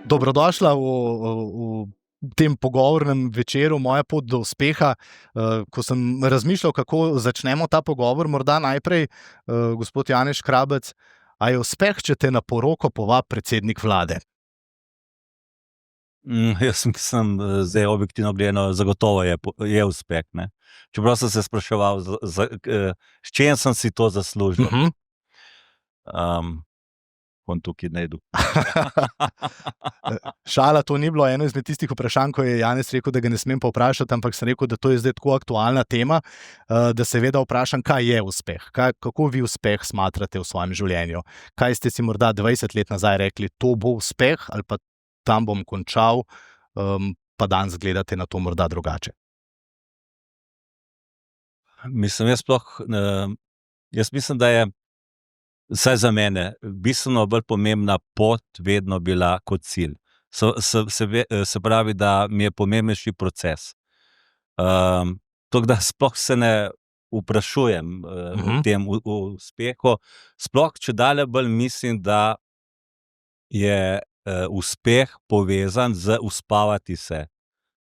Dobrodošla v tem pogovornem večeru Moja pot do uspeha. Ko sem razmišljal, kako začnemo ta pogovor, morda najprej, gospod Janez Škrabec, a je uspeh, če te na poroko povabi predsednik vlade? Jaz mislim, zdaj objektivno gledano, zagotovo je uspeh, ne. Čeprav sem se spraševal, s čim sem si to zaslužil. Bom tukaj najdu. Šala, to ni bilo eno izmed tistih vprašanj, ko je Janez rekel, da ga ne smem povprašati, ampak sem rekel, da to je zdaj tako aktualna tema, da seveda vprašam, kaj je uspeh? Kako vi uspeh smatrate v svojem življenju? Kaj ste si morda 20 let nazaj rekli, to bo uspeh, ali pa tam bom končal, pa danes gledate na to morda drugače? Mislim, jaz mislim, da je vsaj za mene bistveno bolj pomembna pot vedno bila kot cilj. Se pravi, da mi je pomembnejši proces. Tako da sploh se ne vprašujem o tem uspehu. Sploh čedalje bolj mislim, da je uspeh povezan z uspavati se.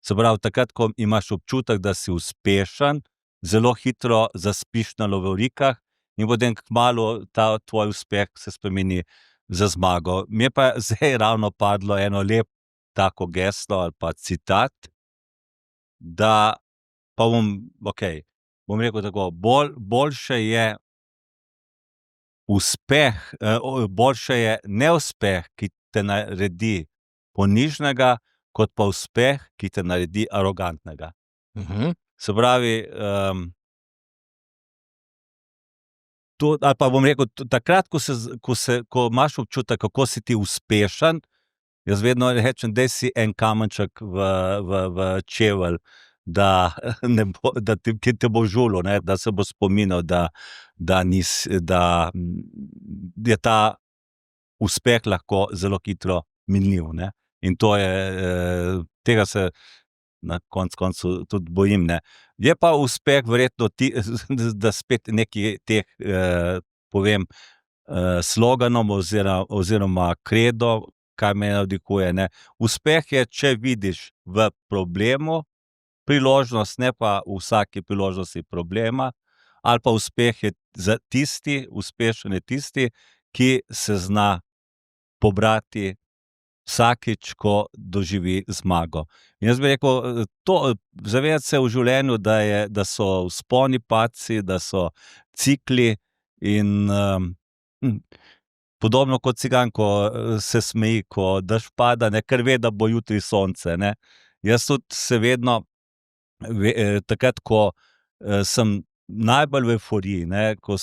Se pravi, takrat, ko imaš občutek, da si uspešen, zelo hitro zaspiš na lovorikah in potem kmalu ta tvoj uspeh se spremeni za zmago. Mi je pa zdaj ravno padlo eno lep tako geslo ali pa citat, da pa bom rekel tako, boljše je uspeh, boljše je neuspeh, ki te naredi ponižnega, kot pa uspeh, ki te naredi arogantnega. Se pravi, ali pa bom rekel, takrat, ko imaš občutek, kako si ti uspešen, jaz vedno rečem, daj si en kamenček v čevelj, ki te bo žulil, ne, da se bo spominal, da je ta uspeh lahko zelo hitro minljiv, ne. In to je, tega se na koncu tudi bojim, ne. Je pa uspeh verjetno da spet nekaj teh, povem, sloganom oziroma kredo, kaj me navdihuje, ne. Uspeh je, če vidiš v problemu priložnost, ne pa v vsaki priložnosti problema, ali pa uspeh je uspešen je tisti, ki se zna pobrati vsakič, ko doživi zmago. In jaz bi rekel, zavedati se v življenju, da so vzponi, padci, da so cikli in podobno kot cigan, ko se smeji, ko dež pada, ne, ker ve, da bo jutri sonce, ne. Jaz tudi se vedno, takrat, ko sem najbolj v evforiji, ne, ko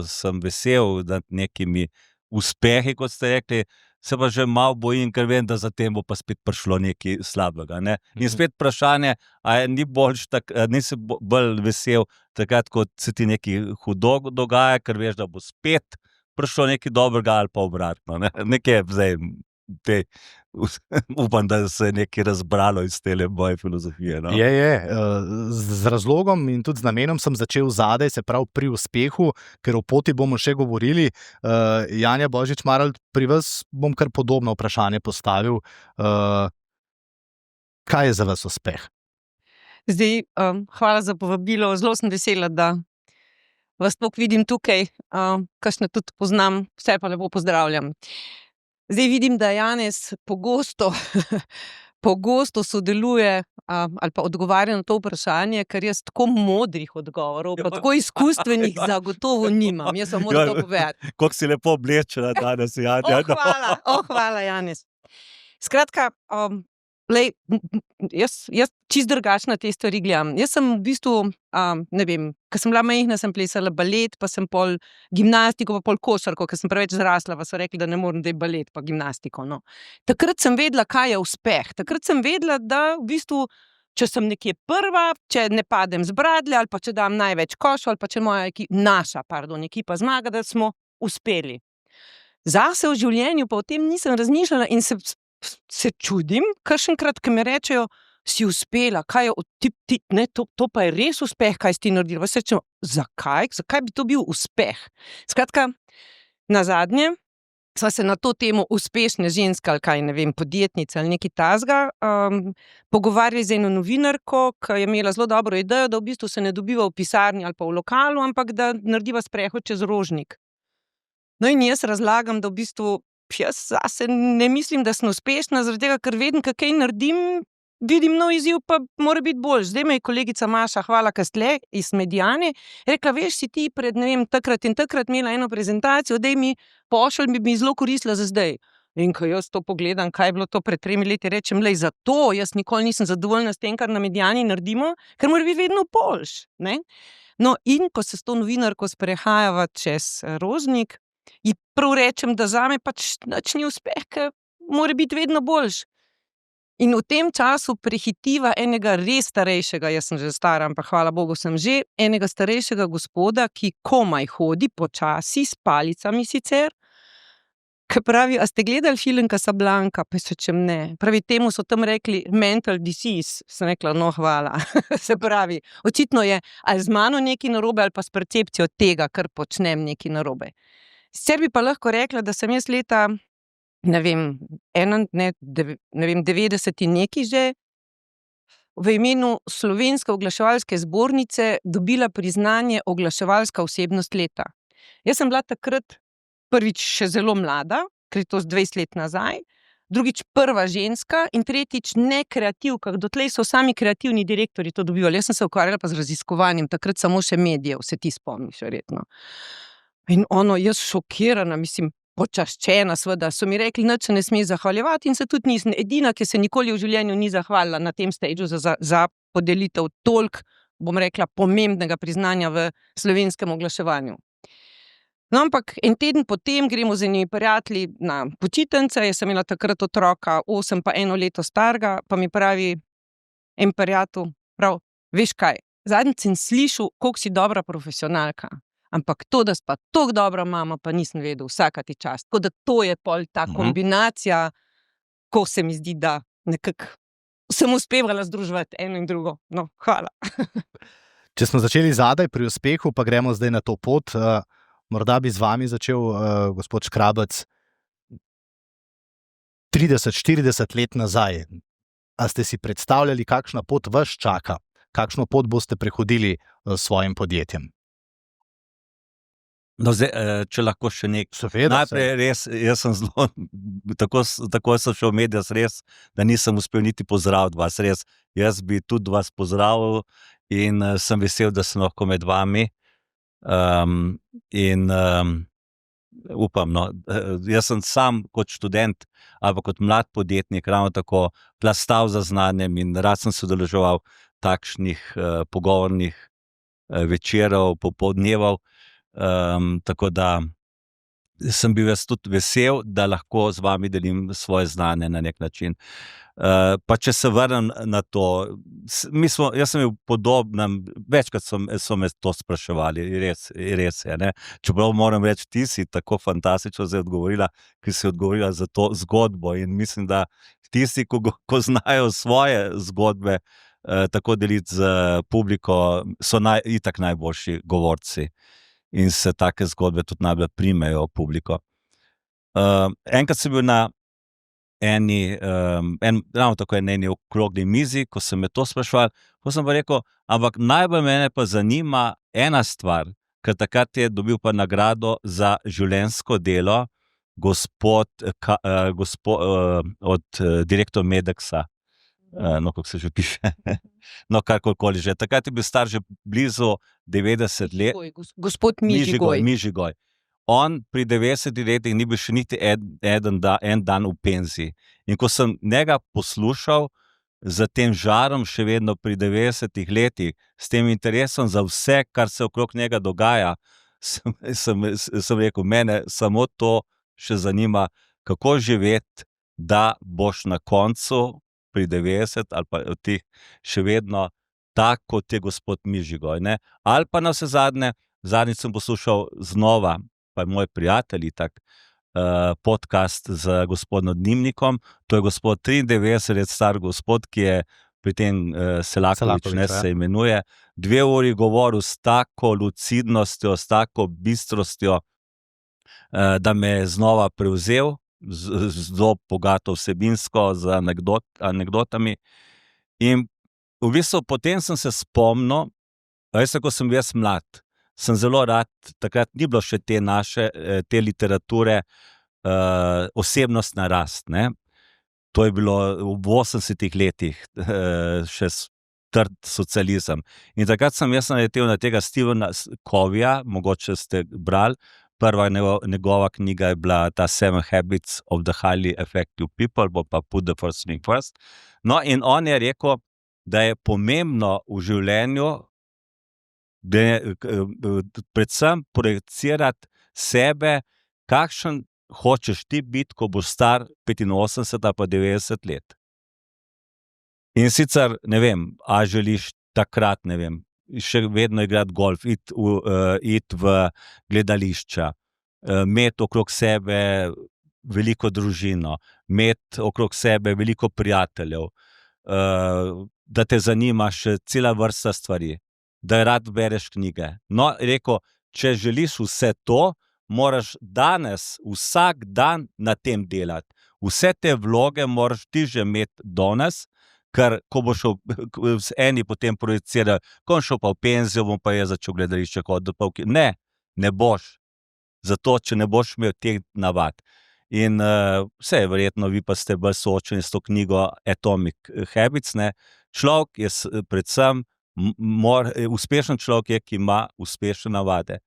sem vesel nad nekimi uspehi, kot ste rekli, se pa že malo bojim, ker vem, da za tem bo pa spet prišlo nekaj slabega, ne. In spet vprašanje, nisi bolj vesel takrat, ko se ti nekaj hudo dogaja, ker veš, da bo spet prišlo nekaj dobrega, ali pa obratno, ne. Nekaj zdaj upam, da se je nekaj razbralo iz tele moje filozofije, no. Je. Z razlogom in tudi z namenom sem začel zadaj, se pravi pri uspehu, ker o poti bomo še govorili. Janja Božič Maralt, pri vas bom kar podobno vprašanje postavil. Kaj je za vas uspeh? Zdaj, hvala za povabilo, zelo sem vesela, da vas toliko vidim tukaj, kakšne tudi poznam, vse pa lepo pozdravljam. Zdaj vidim, da Janez pogosto sodeluje, ali pa odgovarja na to vprašanje, ker jaz tako modrih odgovorov, pa tako izkustvenih zagotovo nimam. Jaz vam moram to povedati. Kako si lepo oblečena danes, Janja. Hvala, Janez. Skratka, jaz čisto drugače na te stvari gledam. Jaz sem v bistvu, ne vem, ko sem bila majhna, sem plesala balet, pa sem pol gimnastiko, pa pol košarko, ker sem preveč zrasla, pa so rekli, da ne morem zdaj balet pa gimnastiko, no. Takrat sem vedela, kaj je uspeh. Takrat sem vedela, da v bistvu, če sem nekje prva, če ne padem z bradlje, ali pa če dam največ košev, ali pa če naša ekipa zmaga, da smo uspeli. Zase v življenju pa o tem nisem razmišljala in se čudim, kakšenkrat, ko mi rečejo, si uspela, kaj je, to pa je res uspeh, kaj si ti naredila. Vas rečem, zakaj bi to bil uspeh? Skratka, nazadnje sva se na to temo uspešne ženske ali kaj, ne vem, podjetnice ali nekaj takega, pogovarjali z eno novinarko, ki je imela zelo dobro idejo, da v bistvu se ne dobiva v pisarni ali pa v lokalu, ampak da narediva sprehod čez Rožnik. No in jaz razlagam, da v bistvu jaz zase ne mislim, da sem uspešna, zaradi tega, ker vedno, kaj naredim, vidim nov izziv, pa mora biti boljši. Zdaj me je kolegica Maša, hvala Kastle iz Mediane, rekla, veš, si ti pred, ne vem, takrat in takrat imela eno prezentacijo, daj mi pošelj, bi mi zelo koristila za zdaj. In ko jaz to pogledam, kaj je bilo to pred 3 leti, rečem, lej, zato jaz nikoli nisem zadovoljna s tem, kar na Mediani naredimo, ker mora biti vedno boljši, ne? No, in ko se s to novinarko sprehajava čez Rožnik, ji prav rečem, da zame pač nič ni uspeh, ker mora biti vedno boljši. In v tem času prehitiva enega res starejšega, jaz sem že stara, ampak hvala Bogu sem že, enega starejšega gospoda, ki komaj hodi, počasi, s palicami sicer, ki pravi, a ste gledali film Casablanca? Pa se čem ne. Pravi, temu so tam rekli mental disease. Sem rekla, no hvala. Se pravi, očitno je ali z mano nekaj narobe, ali pa s percepcijo tega, kar počnem nekaj narobe. Sicer bi pa lahko rekla, da sem jaz leta, ne vem, 90 in nekaj že, v imenu Slovenske oglaševalske zbornice dobila priznanje oglaševalska osebnost leta. Jaz sem bila takrat prvič še zelo mlada, ker je to 20 let nazaj, drugič prva ženska in tretjič nekreativka, dotlej so sami kreativni direktorji to dobivali. Jaz sem se ukvarjala pa z raziskovanjem, takrat samo še medijev, se ti spomniš verjetno. In jaz šokirana, mislim, počaščena, seveda, so mi rekli, nič se ne sme zahvaljevati in se tudi nisem. Edina, ki se nikoli v življenju ni zahvalila na tem stageu za podelitev toliko, bom rekla, pomembnega priznanja v slovenskem oglaševanju. No, ampak en teden potem gremo z enimi prijatelji na počitnice, jaz sem imela takrat otroka 8 pa 1 leto starega, pa mi pravi en prijatelj, prav, veš kaj, zadnjič sem slišal, koliko si dobra profesionalka. Ampak to, da si pa toliko dobra mama, pa nisem vedel, vsaka ti čast. Tako da to je pol ta kombinacija, ko se mi zdi, da nekako sem uspevala združevati eno in drugo. No, hvala. Če smo začeli zadaj pri uspehu, pa gremo zdaj na to pot. Morda bi z vami začel, gospod Škrabec, 30-40 let nazaj. A ste si predstavljali, kakšna pot vas čaka? Kakšno pot boste prehodili s svojim podjetjem? No, zdaj, če lahko še nekaj. Najprej res, jaz sem zelo, tako sem šel v medije, res, da nisem uspel niti pozdraviti vas, res. Jaz bi tudi vas pozdravil in sem vesel, da sem lahko med vami. Upam, no, jaz sem sam kot študent ali pa kot mlad podjetnik ravno tako plastal za znanjem in rad sem se udeleževal takšnih pogovornih večerov, popoldnevov. Tako da sem bil jaz tudi vesel, da lahko z vami delim svoje znanje na nek način. Pa če se vrnem na to, jaz sem bil podobnem, večkrat so me to spraševali, res je, ne. Čeprav moram reči, ti si tako fantastično zdaj odgovorila, ki si odgovorila za to zgodbo in mislim, da tisti, ko znajo svoje zgodbe tako deliti z publiko, so itak najboljši govorci. In se take zgodbe tudi najbolj primejo v publiko. Enkrat sem bil na ravno tako eni okrogli mizi, ko sem me to spraševal, ko sem pa rekel, ampak najbolj mene pa zanima ena stvar, ker takrat je dobil pa nagrado za življenjsko delo gospod od direktor Medexa. No, kako se že piše, no, karkoli že. Takrat je bil star že blizu 90 let. Gospod Mižigoj. On pri 90 letih ni bil še niti en dan v penziji. In ko sem njega poslušal z tem žarom še vedno pri 90 letih, s tem interesom za vse, kar se okrog njega dogaja, sem rekel, mene samo to še zanima, kako živeti, da boš na koncu pri 90 ali pa ti še vedno tak, kot je gospod Mižigoj, ne? Ali pa na vse zadnjič sem poslušal znova, pa je moj prijatelj tak, podcast z gospodom Dimnikom, to je gospod 93 let star gospod, ki je pri tem Selakovič, ne, se imenuje, 2 uri govoril s tako lucidnostjo, s tako bistrostjo, da me je znova prevzel, zelo bogato vsebinsko, z anekdotami. In v bistvu potem sem se spomnil, veste, ko sem bil jaz mlad, sem zelo rad, takrat ni bilo še te naše, te literature, osebnostna rast, ne. To je bilo v 80 letih, še trd socializem. In takrat sem jaz naletel na tega Stephena Coveyja, mogoče ste brali, prva njegova knjiga je bila ta Seven Habits of the Highly Effective People, bo pa Put the First Thing First. No, in on je rekel, da je pomembno v življenju, predvsem projicirati sebe, kakšen hočeš ti biti, ko boš star 85 ali pa 90 let. In sicer, ne vem, a želiš takrat, ne vem, še vedno igrati golf, iti v gledališča, imeti okrog sebe veliko družino, imeti okrog sebe veliko prijateljev, da te zanima še cela vrsta stvari, da rad bereš knjige. No, rekel, če želiš vse to, moraš danes, vsak dan na tem delati. Vse te vloge moraš ti že imeti danes, ker ko boš eni potem projicirali, ko bom šel pa v penzijo, bom pa jaz začel gledališče hoditi. Ne boš. Zato, če ne boš imel teh navad. In vse je verjetno, vi pa ste bolj soočeni s to knjigo Atomic Habits, ne. Človek je predvsem, uspešen človek je, ki ima uspešne navade.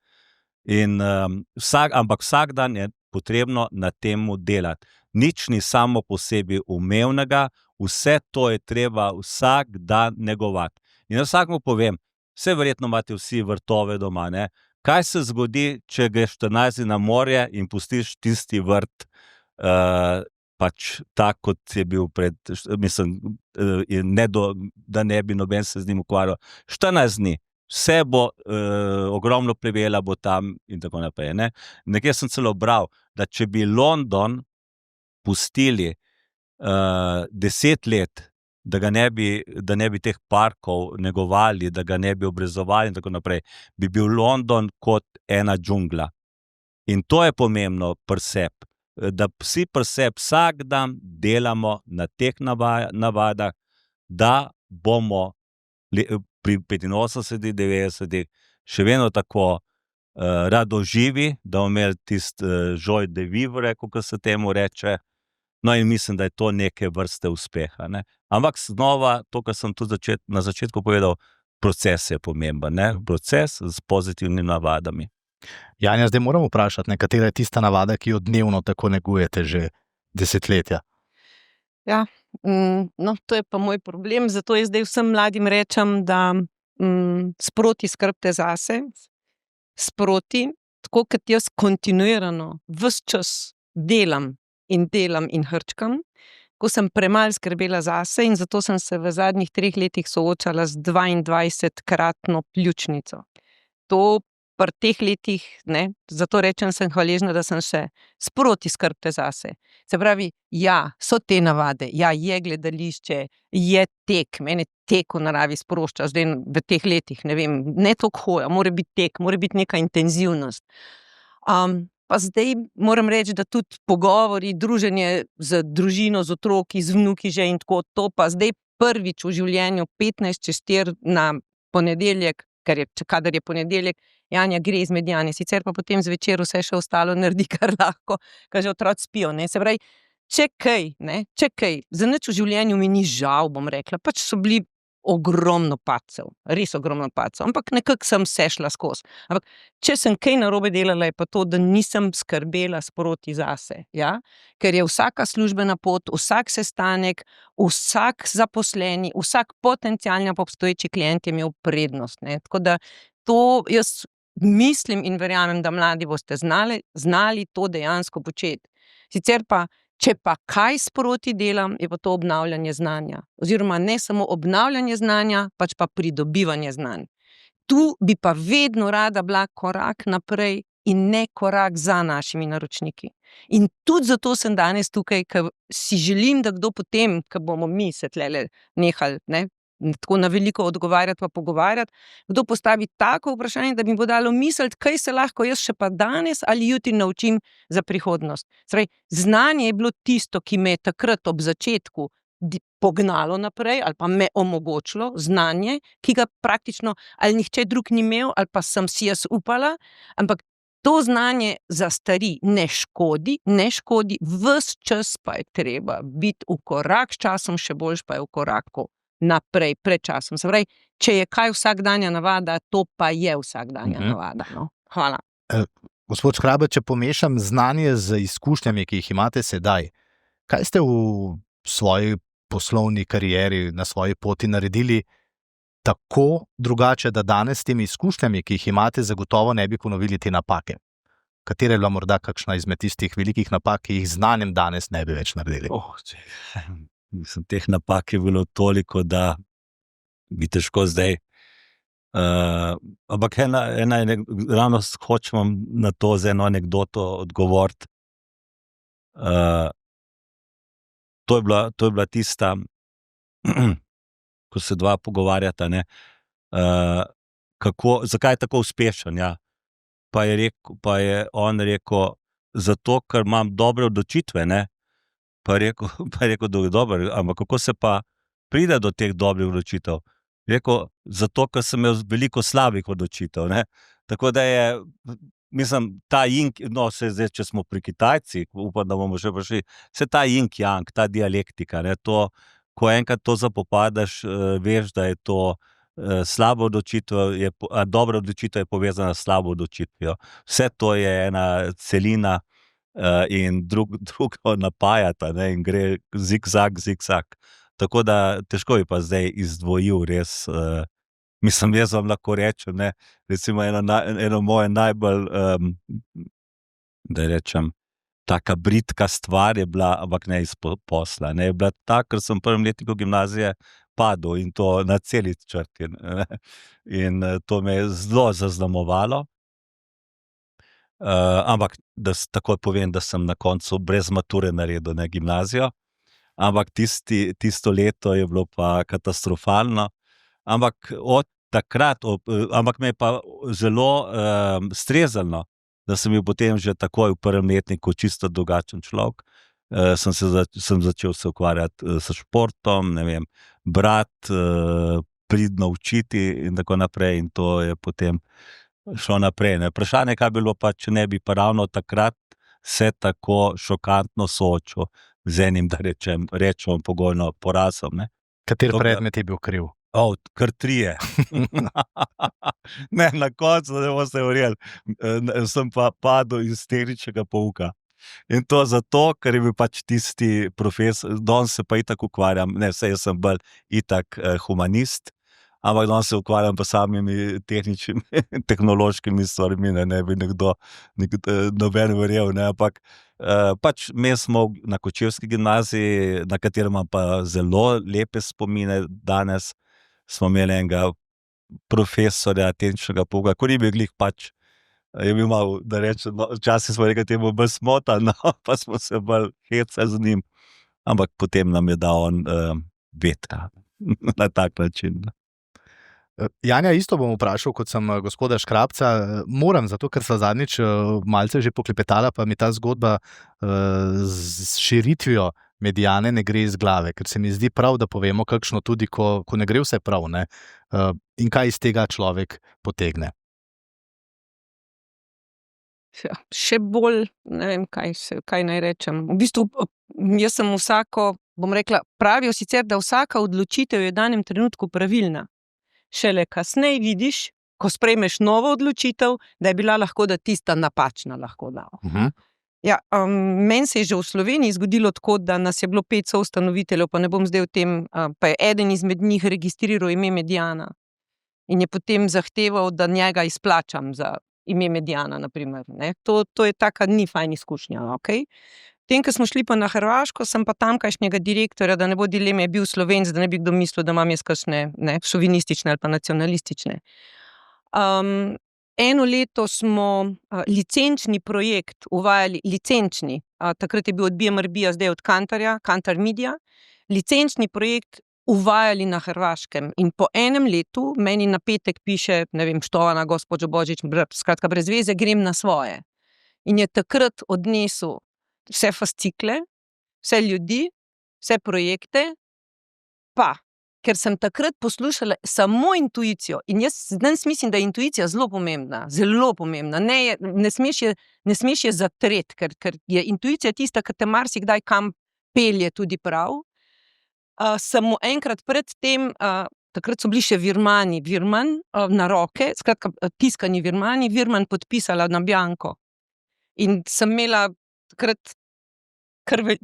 In ampak vsak dan je potrebno na temu delati. Nič ni samo po sebi umevnega, vse to je treba vsak dan negovati. In vsakmu povem, vse verjetno imate vsi vrtove doma, ne. Kaj se zgodi, če greš 14 dni na morje in pustiš tisti vrt, pač tak, kot je bil mislim, da ne bi noben se z njim ukvarjal. 14 dni. Vse bo, ogromno plevela bo tam in tako naprej, ne. Nekje sem celo bral, da če bi London pustili 10 let, da ne bi teh parkov negovali, da ga ne bi obrezovali in tako naprej, bi bil London kot ena džungla. In to je pomembno pri sebi, da vsi pri sebi vsak dan delamo na teh navadah, da bomo pri 85, 90 še vedno tako radoživi, da bomo imeli tisti joie de vivre, kot se temu reče. No, in mislim, da je to neke vrste uspeha, ne. Ampak znova, to, kar sem tudi na začetku povedal, proces je pomemben, ne. Proces s pozitivnimi navadami. Janja, zdaj moram vprašati, katera je tista navada, ki jo dnevno tako negujete že desetletja? Ja, no, to je pa moj problem, zato jaz zdaj vsem mladim rečem, da sproti skrbite zase, sproti, tako kot jaz kontinuirano, ves čas delam in hrčkam, ko sem premalo skrbela zase in zato sem se v zadnjih 3 letih soočala z 22-kratno pljučnico. To pri teh letih, ne, zato rečem, sem hvaležna, da sem še sproti skrbite zase. Se pravi, ja, so te navade, ja, je gledališče, je tek, mene tek v naravi sprošča, zdaj v teh letih, ne vem, ne toliko hoja, mora biti tek, mora biti neka intenzivnost. Pa zdaj moram reči, da tudi pogovori, druženje z družino, z otroki, z vnuki že in tako, to pa zdaj prvič v življenju 15:04 na ponedeljek, kadar je ponedeljek, Janja gre izmed Janje, sicer pa potem zvečer vse še ostalo naredi, kar lahko, ker že otroci spijo, ne, se pravi, če kaj, za nič v življenju mi ni žal, bom rekla, pač so bili ogromno padcev, res ogromno padcev, ampak nekako sem se šla skozi. Ampak če sem kaj narobe delala, je pa to, da nisem skrbela sproti zase, ja, ker je vsaka službena pot, vsak sestanek, vsak zaposleni, vsak potencialni obstoječi klient je imel prednost, ne, tako da to jaz mislim in verjamem, da mladi boste znali to dejansko početi. Sicer pa, če pa kaj sproti delam, je pa to obnavljanje znanja. Oziroma ne samo obnavljanje znanja, pač pa pridobivanje znanj. Tu bi pa vedno rada bila korak naprej in ne korak za našimi naročniki. In tudi zato sem danes tukaj, ker si želim, da kdo potem, ko bomo mi se tlele nehali, ne, tako na veliko odgovarjati pa pogovarjati, kdo postavi tako vprašanje, da mi bo dalo misliti, kaj se lahko jaz še pa danes ali jutri naučim za prihodnost. Zdaj, znanje je bilo tisto, ki me je takrat ob začetku pognalo naprej ali pa me omogočilo, znanje, ki ga praktično ali nihče drug ni imel ali pa sem si jaz upala, ampak to znanje zastari, ne škodi, ves čas pa je treba biti v korak s časom, še boljš pa je v koraku naprej, pred časom. Se pravi, če je kaj vsakdanja navada, to pa je vsakdanja navada. No? Hvala. Gospod Škrabec, če pomešam znanje z izkušnjami, ki jih imate sedaj, kaj ste v svoji poslovni karieri, na svoji poti naredili tako drugače, da danes s temi izkušnjami, ki jih imate, zagotovo ne bi ponovili te napake? Katera je bila morda kakšna izmed tistih velikih napak, ki jih znanjem danes ne bi več naredili? Mislim, teh napak je bilo toliko, da bi težko zdaj. Ampak ravno hočem na to z eno anekdoto odgovoriti. To je bila tista, ko se dva pogovarjata, ne, zakaj je tako uspešen, ja. Pa je on rekel, zato, ker imam dobre odločitve, ne. Pa je rekel, da je dober, ampak kako se pa pride do teh dobrih odločitev? Rekel, zato, ker sem imel veliko slabih odločitev, ne. Tako da je, mislim, ta no, zdaj, če smo pri Kitajcih, upam, da bomo še prišli, se ta yin-yang, ta dialektika, ne, to, ko enkrat to zapopadaš, veš, da je to slaba odločitev, dobra odločitev je povezana s slabo odločitvijo. Vse to je ena celina in drugo napajata, ne, in gre zigzag. Tako da težko je pa zdaj izdvojil res. Mislim, jaz vam lahko rečem, ne, recimo eno moje najbolj, da rečem, taka britka stvar je bila, ampak ne iz posla, ne, je bila ta, ker sem v prvem letniku gimnazije padel in to na celi črti, ne, in to me je zelo zaznamovalo, ampak da takoj povem, da sem na koncu brez mature naredil, ne, gimnazijo, ampak tisto leto je bilo pa katastrofalno, ampak od takrat, ampak me je pa zelo streznilo, da sem bil potem že takoj v prvem letniku čisto drugačen človek. Sem začel se ukvarjati s športom, ne vem, brati, pridno učiti in tako naprej, in to je potem šlo naprej. Ne. Vprašanje, kaj bi bilo pa, če ne bi pa ravno takrat se tako šokantno soočil z enim, da rečemo pogojno porazom. Ne. Kater predmet je bil kriv? Kar 3. Ne, na koncu ne boste verjeli, sem pa padel iz tehničnega pouka. In to zato, ker je bil pač tisti profesor, danes se pa itak ukvarjam, ne, saj jaz sem bolj itak humanist, ampak danes se ukvarjam pa samimi tehnološkimi stvarmi, ne bi noben verjel, ne, ampak pač imeli smo na kočevski gimnaziji, na katerem imam pa zelo lepe spomine danes, smo imeli enega profesorja tehničnega pouka, ko ni bil glih pač, je bil malo, da rečem, no, včasih smo rekli, temu bolj smotan, no, pa smo se bolj hecali z njim, ampak potem nam je dal on vetra na tak način. Janja, isto bom vprašal, kot sem gospoda Škrabca. Moram, zato ker sva zadnjič malce že poklepetala, pa mi ta zgodba z širitvijo Mediane ne gre iz glave, ker se mi zdi prav, da povemo kakšno tudi, ko ne gre vse prav, ne? In kaj iz tega človek potegne. Ja, še bolj, ne vem, kaj naj rečem. V bistvu, jaz sem bom rekla, pravijo sicer, da vsaka odločitev je v danem trenutku pravilna. Šele kasneje vidiš, ko sprejmeš novo odločitev, da je bila lahko da tista napačna lahko da. Ja, meni se je že v Sloveniji zgodilo tako, da nas je bilo 5 soustanoviteljev, pa ne bom zdaj o tem, pa je eden izmed njih registriral ime Mediana in je potem zahteval, da njega izplačam za ime Mediana, na primer, ne. To je taka ni fajn izkušnja, okej. Potem, ko smo šli pa na Hrvaško, sem pa tamkajšnjega direktorja, da ne bo dileme, je bil Slovenec, da ne bi kdo mislil, da imam jaz kakšne, ne, šovinistične ali pa nacionalistične. Eno leto smo licenčni projekt uvajali, takrat je bil od BMRB-ja, zdaj od Kantarja, Kantar Media, licenčni projekt uvajali na Hrvaškem. In po enem letu meni na petek piše, ne vem, štovana gospođo Božič, skratka brez veze, grem na svoje. In je takrat odnesel vse fascikle, vse ljudi, vse projekte, pa, ker sem takrat poslušala samo intuicijo. In jaz danes mislim, da je intuicija zelo pomembna, zelo pomembna. Ne smeš je zatreti, ker je intuicija tista, ki te marsikdaj kam pelje tudi prav. Sem mu enkrat pred tem, takrat so bili še virman na roke, skratka tiskani virman podpisala na bianko. In sem imela takrat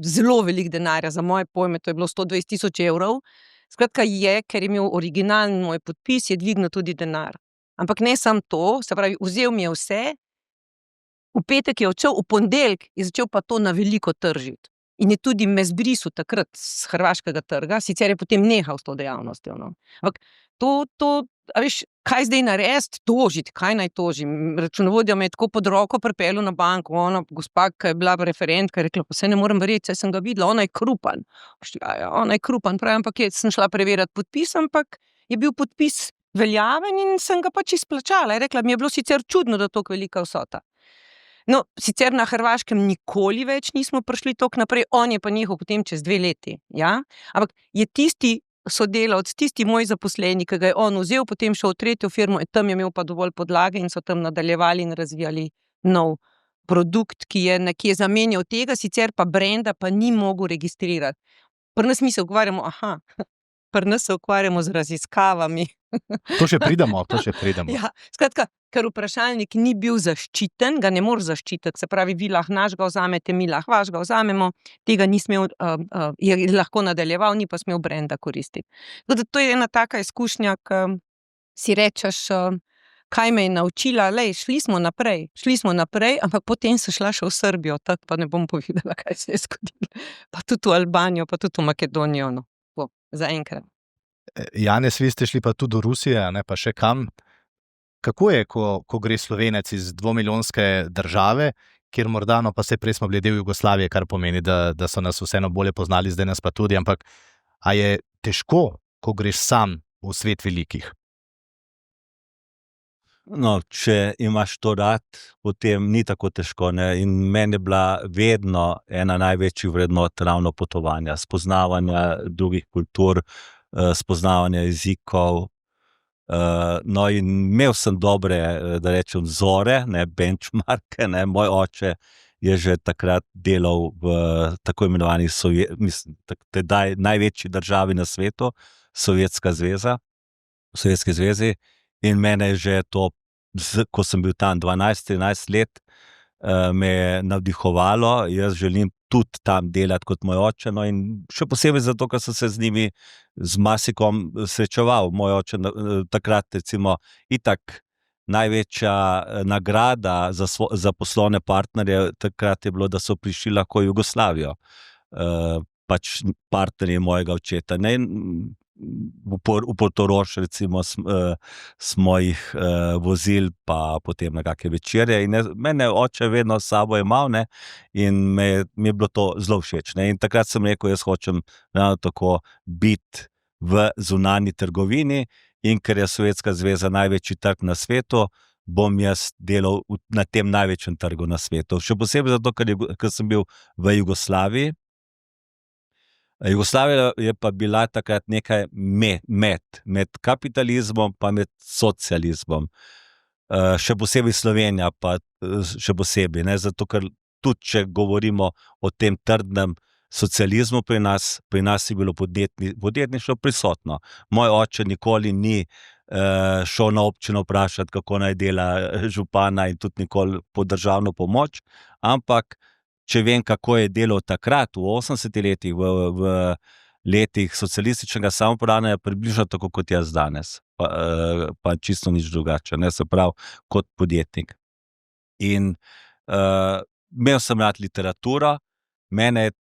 zelo veliko denarja, za moje pojme, to je bilo 120 000 evrov. Skratka ker je imel originalen moj podpis, je dvignil tudi denar. Ampak ne samo to, se pravi, vzel mi je vse, v petek je odšel, v ponedeljek je začel pa to na veliko tržiti. In je tudi me zbrisal takrat z hrvaškega trga, sicer je potem nehal s to dejavnostjo. No. Ampak a veš, kaj zdaj narediti? Tožiti, kaj naj tožim? Računovodja me je tako pod roko pripeljal na banko, ona gospa, ki je bila referentka, je rekla, pa saj ne morem verjeti, saj sem ga videla, ona je krupan. Ja, ona je krupan, pravi, ampak sem šla preverjati podpis, ampak je bil podpis veljaven in sem ga pač izplačala. Je rekla, mi je bilo sicer čudno, da toliko velika vsota. No, sicer na Hrvaškem nikoli več nismo prišli toliko naprej, on je pa njihov potem čez 2 leti, ja? Ampak je tisti sodelavec, tisti moj zaposleni, ki ga je on vzel, potem šel v tretjo firmo, tam je imel pa dovolj podlage in so tam nadaljevali in razvijali nov produkt, ki je nekje zamenjal tega, sicer pa brenda pa ni mogel registrirati. Pri nas mi se ukvarjamo, pri nas se ukvarjamo z raziskavami. To še pridemo. Ja, skratka, ker vprašalnik ni bil zaščiten, ga ne moreš zaščititi, se pravi, vi lahko našega vzamete, mi lahko vašega vzamemo, tega ni smel, je lahko nadaljeval, ni pa smel brenda koristiti. Tako da to je ena taka izkušnja, ki si rečeš, kaj me je naučila, šli smo naprej, ampak potem so šla še v Srbijo, tako pa ne bom povedala, kaj se je zgodilo. Pa tudi v Albanijo, pa tudi v Makedonijo, no, zaenkrat. Janez, vi ste šli pa tudi do Rusije, ne, pa še kam. Kako je, ko gre Slovenec iz 2-milijonske države, kjer morda, no pa se prej smo bili del Jugoslavije, kar pomeni, da so nas vseeno bolje poznali, zdaj nas pa tudi, ampak a je težko, ko greš sam v svet velikih? No, če imaš to rad, potem ni tako težko, ne? In meni je bila vedno ena največjih vrednot ravno potovanja, spoznavanja drugih kultur, spoznavanja jezikov. No, in imel sem dobre, da rečem, vzore, ne, benchmarke, ne. Moj oče je že takrat delal v tako imenovani tedaj največji državi na svetu, Sovjetski zvezi, in mene je že to, ko sem bil tam 12-13 let, me je navdihovalo, jaz želim tudi tam delati kot moj oče, no, in še posebej zato, ker sem se z njimi, z marsikom srečeval. Moj oče takrat, recimo, itak največja nagrada za poslovne partnerje takrat je bilo, da so prišli lahko v Jugoslavijo, pač partnerji mojega očeta, ne, v Portorož, recimo, smo jih vozili, pa potem na kakšne večerje, in mene oče vedno s sabo imel, ne, in mi je bilo to zelo všeč, ne, in takrat sem rekel, jaz hočem ravno tako biti v zunanji trgovini, in ker je Sovjetska zveza največji trg na svetu, bom jaz delal na tem največjem trgu na svetu. Še posebej zato, ker sem bil v Jugoslaviji. Jugoslavija je pa bila takrat nekaj med kapitalizmom pa med socializmom. Še posebej Slovenija pa še posebej, ne, zato ker tudi, če govorimo o tem trdnem socializmu pri nas je bilo podjetništvo prisotno. Moj oče nikoli ni šel na občino vprašati, kako naj dela župana, in tudi nikoli po državno pomoč, ampak če vem, kako je delal takrat, v 80-ih letih, v letih socialističnega samoupravljanja, približno tako kot jaz danes, pa čisto nič drugače, ne, se pravi, kot podjetnik. In imel sem rad literaturo,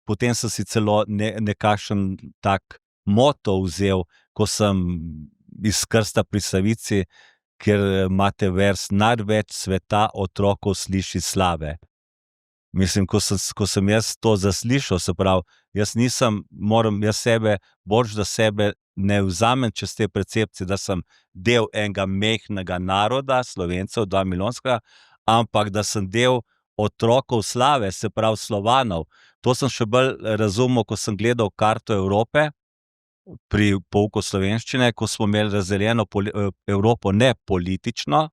potem sem si celo nekakšen tak moto vzel, ko sem iz krsta pri Savici, kjer imate vers: največ sveta otrokov sliši slave. Mislim, ko sem jaz to zaslišal, se pravi, moram jaz sebe, boljš da sebe ne vzamem čez te percepcije, da sem del enega majhnega naroda, Slovencev, 2 milijonskega, ampak da sem del otrokov slave, se pravi Slovanov. To sem še bolj razumel, ko sem gledal karto Evrope pri pouku slovenščine, ko smo imeli razdeljeno Evropo ne politično,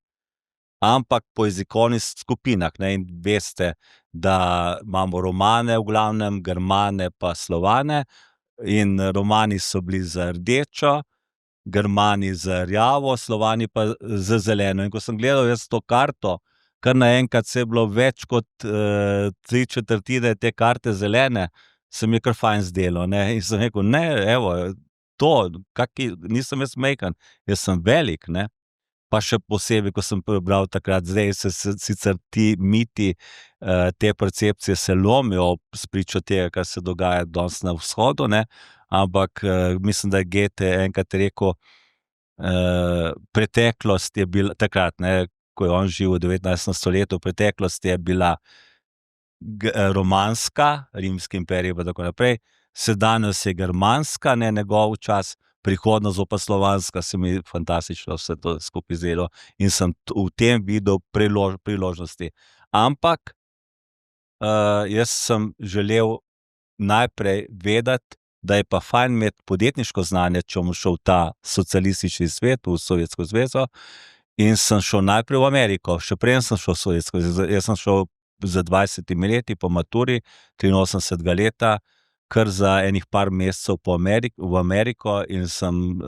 ampak po jezikovnih skupinah. Ne? In veste, da imamo Romane v glavnem, Germane pa Slovane, in Romani so bili za rdečo, Germani za rjavo, Slovani pa za zeleno. In ko sem gledal jaz to karto, kar naenkrat se je bilo več kot 3/4 te karte zelene, se mi je kar fajn zdelo. Ne? In sem rekel, ne, evo, nisem jaz majhen, jaz sem velik, ne. Pa še posebej, ko sem prebral takrat, zdaj se sicer ti miti, te percepcije se lomijo spričo tega, kar se dogaja danes na vzhodu, ne, ampak mislim, da je Goethe enkrat rekel, preteklost je bila takrat, ne, ko je on živel v 19. stoletju, preteklost je bila romanska, rimski imperij pa tako naprej, sedanjost je germanska, ne, njegov čas, prihodnost pa slovanska, se mi fantastično vse to skupaj zdelo in sem v tem videl priložnosti. Ampak jaz sem želel najprej vedeti, da je pa fajn imeti podjetniško znanje, če bom šel v ta socialistični svet, v Sovjetsko zvezo, in sem šel najprej v Ameriko, še preden sem šel v Sovjetsko zvezo. Jaz sem šel z 20 leti po maturi, 83. leta, kar za enih par mesecev v Ameriko in sem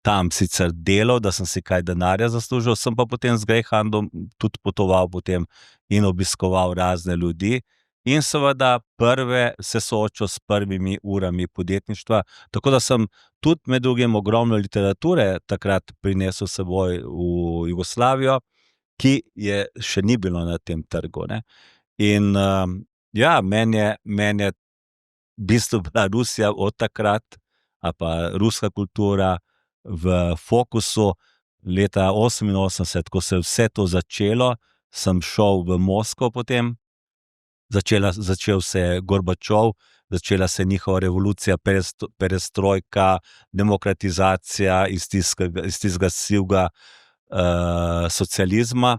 tam sicer delal, da sem si kaj denarja zaslužil, sem pa potem z Greyhoundom tudi potoval potem in obiskoval razne ljudi in seveda se soočil s prvimi urami podjetništva, tako da sem tudi med drugim ogromno literature takrat prinesel s seboj v Jugoslavijo, ki je še ni bilo na tem trgu, ne. In ja, meni je v bistvu bila Rusija od takrat, ali pa ruska kultura v fokusu leta 88, ko se je vse to začelo, sem šel v Moskvo potem, začel se je Gorbačov, začela se je njihova revolucija, perestrojka, demokratizacija iz tistega sivega socializma.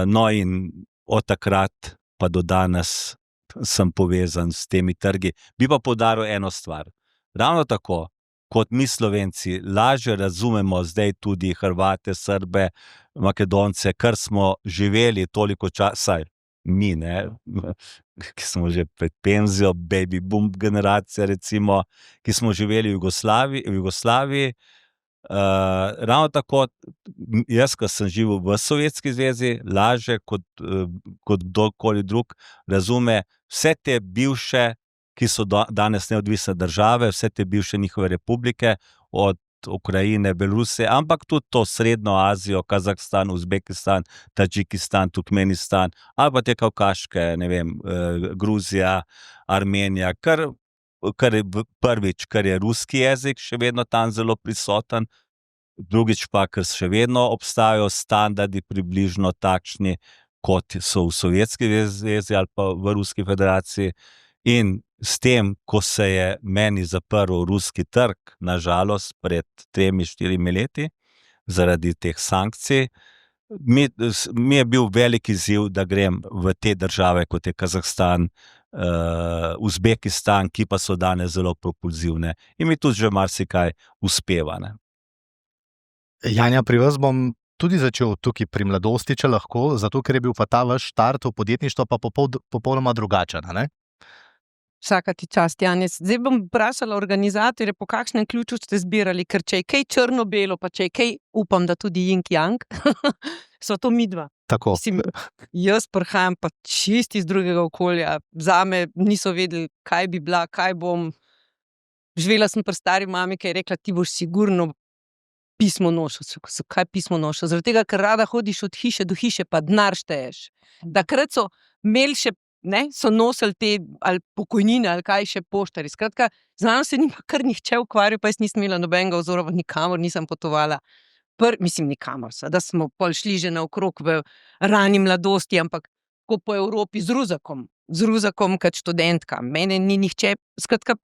No, in od takrat pa do danes sem povezan s temi trgi. Bi pa poudaril eno stvar. Ravno tako, kot mi Slovenci lažje razumemo zdaj tudi Hrvate, Srbe, Makedonce, ker smo živeli toliko časa, mi, ne, ki smo že pred penzijo, baby boom generacija recimo, ki smo živeli v Jugoslaviji, ravno tako, jaz, ko sem živel v Sovjetski zvezi, lažje kot kdorkoli drug razume vse te bivše, ki so danes neodvisne države, vse te bivše njihove republike, od Ukrajine, Belorusije, ampak tudi to Srednjo Azijo, Kazahstan, Uzbekistan, Tadžikistan, Turkmenistan, ali pa te kavkaške, ne vem, Gruzija, Armenija, kar je prvič, ker je ruski jezik še vedno tam zelo prisoten, drugič pa, ker še vedno obstajajo standardi približno takšni, kot so v Sovjetski zvezi ali pa v Ruski federaciji. In s tem, ko se je meni zaprl ruski trg, na žalost, pred 3-4 leti, zaradi teh sankcij, mi je bil velik izziv, da grem v te države, kot je Kazahstan, Uzbekistan, ki pa so danes zelo propulzivne. In mi tudi že marsikaj uspeva, ne. Janja, pri vas bom tudi začel tukaj pri mladosti, če lahko, zato ker je bil pa ta vaš štart v podjetništvo pa popolnoma drugačen, a ne? Vsaka ti čast, Janez. Zdaj bom vprašala organizatorje, po kakšnem ključu ste zbirali, ker če je kaj črno-belo, pa če je kaj, upam, da tudi yin-yang, so to midva. Tako. Mislim, jaz prihajam pa čisto iz drugega okolja. Zame niso vedeli, kaj bi bila, kaj bom. Živela sem pri stari mami, ki je rekla, ti boš sigurno pismo nošel. Kaj pismo nošel? Zaradi tega, ker rada hodiš od hiše do hiše, pa denar šteješ. Takrat so imeli še, ne, so nosili te ali pokojnine ali kaj še poštari. Skratka, z nami se nima kar nihče ukvarjal, pa jaz nisem imela nobenega vzora, nikamor nisem potovala. Mislim, nikamor, da smo pol šli že naokrog v rani mladosti, ampak ko po Evropi z ruzakom kot študentka. Mene ni nihče, skratka,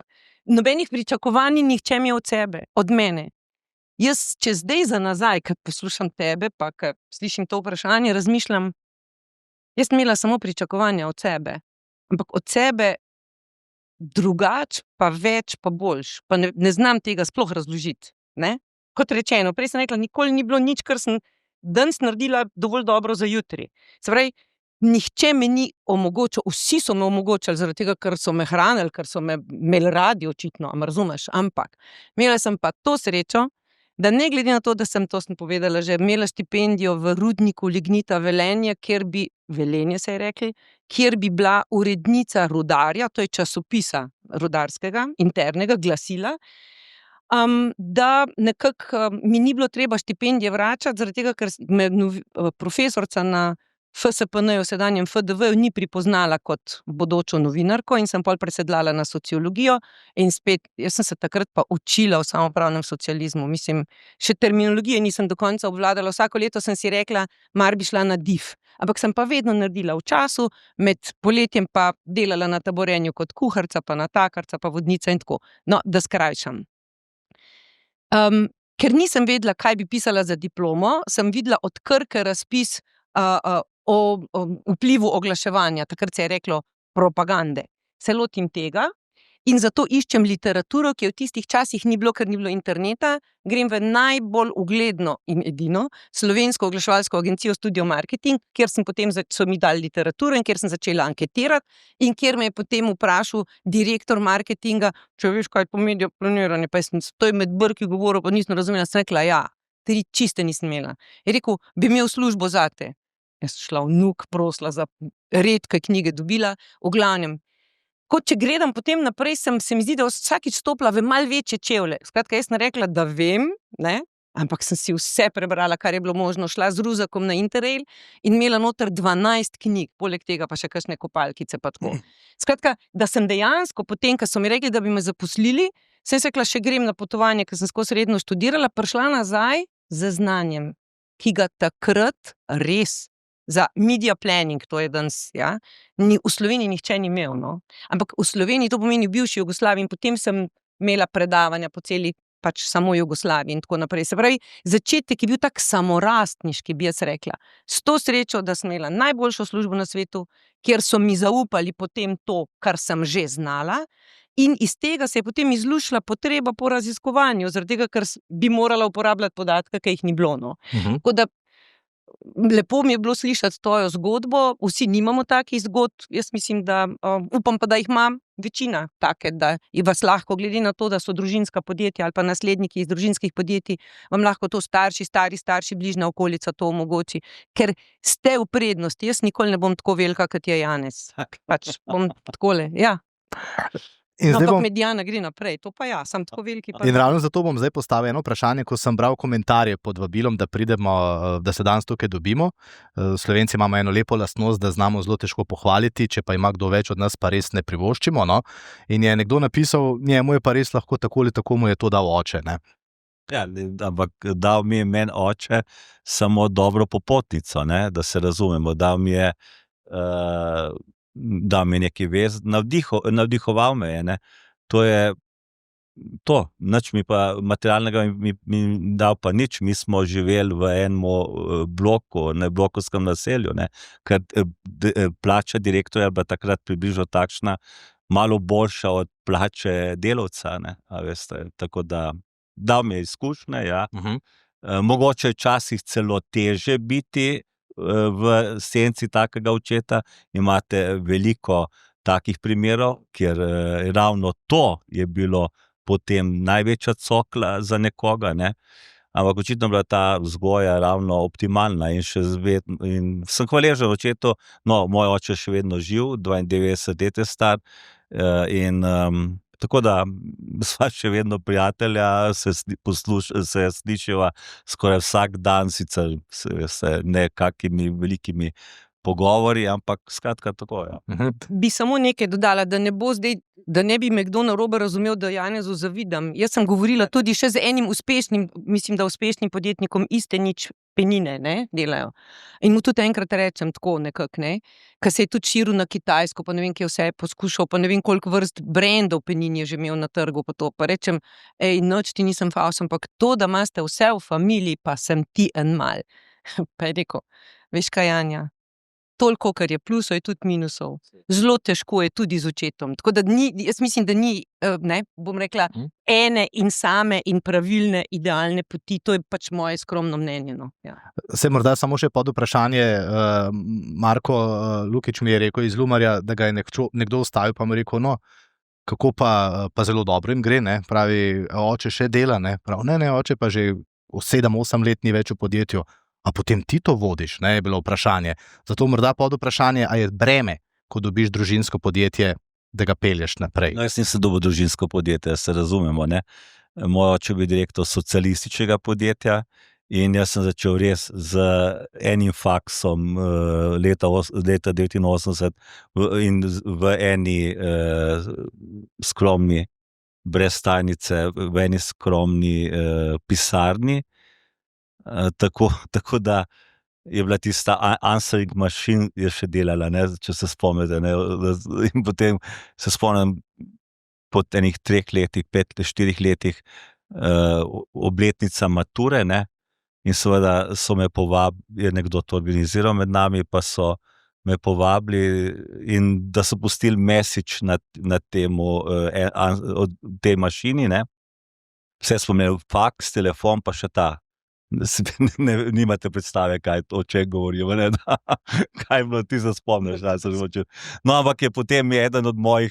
nobenih pričakovanj ni nihče imel od sebe, od mene. Jaz, če zdaj za nazaj, ko poslušam tebe, pa ko slišim to vprašanje, razmišljam, jaz sem imela samo pričakovanja od sebe, ampak od sebe drugače, pa več, pa boljš. Pa ne znam tega sploh razložiti. Ne? Kot rečeno, prej sem rekla, nikoli ni bilo nič, kar sem danes naredila dovolj dobro za jutri. Se pravi, nihče me ni omogočil, vsi so me omogočili, zaradi tega, ker so me hranili, ker so me imeli radi očitno, a me razumeš? Ampak imela sem pa to srečo, da ne glede na to, da sem, to sem povedala že, imela štipendijo v rudniku lignita Velenje, Velenje se je rekli, kjer bi bila urednica Rudarja, to je časopisa rudarskega, internega glasila, da nekako mi ni bilo treba štipendije vračati, zaradi tega, ker me profesorca na FSPN-ju, sedanjem FDV-ju, ni pripoznala kot bodočo novinarko in sem pol presedlala na sociologijo in spet, jaz sem se takrat pa učila o samoupravnem socializmu, mislim, še terminologije nisem do konca obvladala, vsako leto sem si rekla, mar bi šla na DIF, ampak sem pa vedno naredila v času, med poletjem pa delala na taborenju kot kuharca, pa natakarca, pa vodnica in tako. No, da skrajšam. Ker nisem vedela, kaj bi pisala za diplomo, sem videla od Krke razpis o vplivu oglaševanja, takrat se je reklo propagande. Se lotim tega in zato iščem literaturo, ki je v tistih časih ni bilo, ker ni bilo interneta, grem v najbolj ugledno in edino slovensko oglaševalsko agencijo Studio Marketing, kjer sem potem so mi dali literaturo in kjer sem začela anketirati in kjer me je potem vprašal direktor marketinga, če veš, kaj pomeni planiranje, pa sem to med brki govoril, pa nisem razumela, sem rekla, ja, 3 čiste nisem imela. Je rekel, bi imel službo zate. Jaz sem šla v NUK, prosila za redke knjige, dobila, v glavnem. Kot če gledam potem naprej, se mi zdi, da vsakič stopila v malo večje čevlje. Skratka, jaz sem rekla, da vem, ne? Ampak sem si vse prebrala, kar je bilo možno, šla z ruzakom na Interrail in imela noter 12 knjig, poleg tega pa še kakšne kopalkice pa tako. Skratka, da sem dejansko potem, ko so mi rekli, da bi me zaposlili, sem se rekla, še grem na potovanje, ker sem skozi redno študirala, prišla nazaj z znanjem, ki ga takrat res za media planning, to je danes, ja, v Sloveniji nihče ni imel, no. Ampak v Sloveniji to pomeni v bivši Jugoslaviji in potem sem imela predavanja po celi pač samo Jugoslaviji in tako naprej. Se pravi, začetek je bil tak samorastniški, bi jaz rekla. S to srečo, da sem imela najboljšo službo na svetu, kjer so mi zaupali potem to, kar sem že znala, in iz tega se je potem izlušila potreba po raziskovanju, zaradi tega, ker bi morala uporabljati podatke, ki jih ni bilo, no. Tako da lepo mi je bilo slišati tvojo zgodbo, vsi nimamo takih zgodb, jaz mislim, da upam pa, da jih imam večina take, da vas lahko, glede na to, da so družinska podjetja ali pa nasledniki iz družinskih podjetij, vam lahko to stari starši, bližnja okolica to omogoči, ker ste v prednosti, jaz nikoli ne bom tako velika, kot je Janez. Pač bom takole, ja. In zdaj ampak bom, Mediana gre naprej, to pa ja, sem tako veliki pa. in ravno zato bom zdaj postavil eno vprašanje, ko sem bral komentarje pod vabilom, da pridemo, da se danes tukaj dobimo. Slovenci imamo eno lepo lastnost, da znamo zelo težko pohvaliti, če pa ima kdo več od nas, pa res ne privoščimo, no. In je nekdo napisal, njemu je pa res lahko tako ali tako mu je to dal oče, ne. Ja, ampak dal mi je meni oče samo dobro popotnico, ne, da se razumemo, dal mi je nekaj vez, navdihoval me je, ne. To je to, nič mi pa materialnega mi dal pa nič, mi smo živeli v enem bloku, na blokovskem naselju, ne, ker plača direktorja je bila takrat približno takšna, malo boljša od plače delavca, ne, a veste, tako da dal mi je izkušnje, ja. Mogoče včasih celo teže biti v senci takega očeta, imate veliko takih primerov, kjer ravno to je bilo potem največja cokla za nekoga, ne. Ampak očitno je bila ta vzgoja ravno optimalna in in sem hvaležen očetu, no, moj oče je še vedno živ, 92 let je star, in tako da sva še vedno prijatelja, se slišiva skoraj vsak dan, sicer ne kakimi velikimi pogovori, ampak skratka tako, ja. Bi samo nekaj dodala, da ne bo zdaj, da ne bi me kdo narobe razumel, da Janezu zavidam. Jaz sem govorila tudi še z enim uspešnim, mislim, da uspešnim podjetnikom iste nič penine, ne, delajo. In mu tudi enkrat rečem tako nekako, ne, ker se je tudi širil na Kitajsko, pa ne vem, kje vse je poskušal, pa ne vem, koliko vrst brendov penin je že imel na trgu, pa to. Pa rečem, noč ti nisem faus, ampak to, da imate vse v familiji, pa sem ti en mal. Pa je rekel, veš kaj, Janja, toliko, kar je plusov, je tudi minusov. Zelo težko je tudi z očetom. Tako da ni, jaz mislim, da ni, ne, bom rekla, ene in same in pravilne, idealne poti. To je pač moje skromno mnenje. No. Ja. Se morda samo še pod vprašanje. Marko Lukič mi je rekel iz Lumarja, da ga je nekdo ustavil, pa mi je rekel, no, kako pa zelo dobro jim gre, ne? Pravi, oče še dela, ne? Prav, ne, oče pa že 7-8 let ni več v podjetju. A potem ti to vodiš, ne, je bilo vprašanje. Zato morda pod vprašanje, a je breme, ko dobiš družinsko podjetje, da ga pelješ naprej. No, jaz nisem dobil družinsko podjetje, se razumemo, ne. Moj oče je bil direktor socialističnega podjetja in jaz sem začel res z enim faksom leta 89 in v eni skromni brez tajnice, v eni skromni pisarni. Tako da je bila tista answering machine je še delala, ne, če se spomnite, ne, in potem se spomnim po enih 3 letih, 4 letih obletnica mature, ne, in seveda so me povabili, je nekdo to organiziral med nami, pa so me povabili in da so pustili message na temu, od tej mašini, ne, vse smo imeli faks, telefon, pa še ta. Nimate predstave, o čem govorimo, ne, kaj je bilo, ti se spomniš, no, ampak je potem eden od mojih,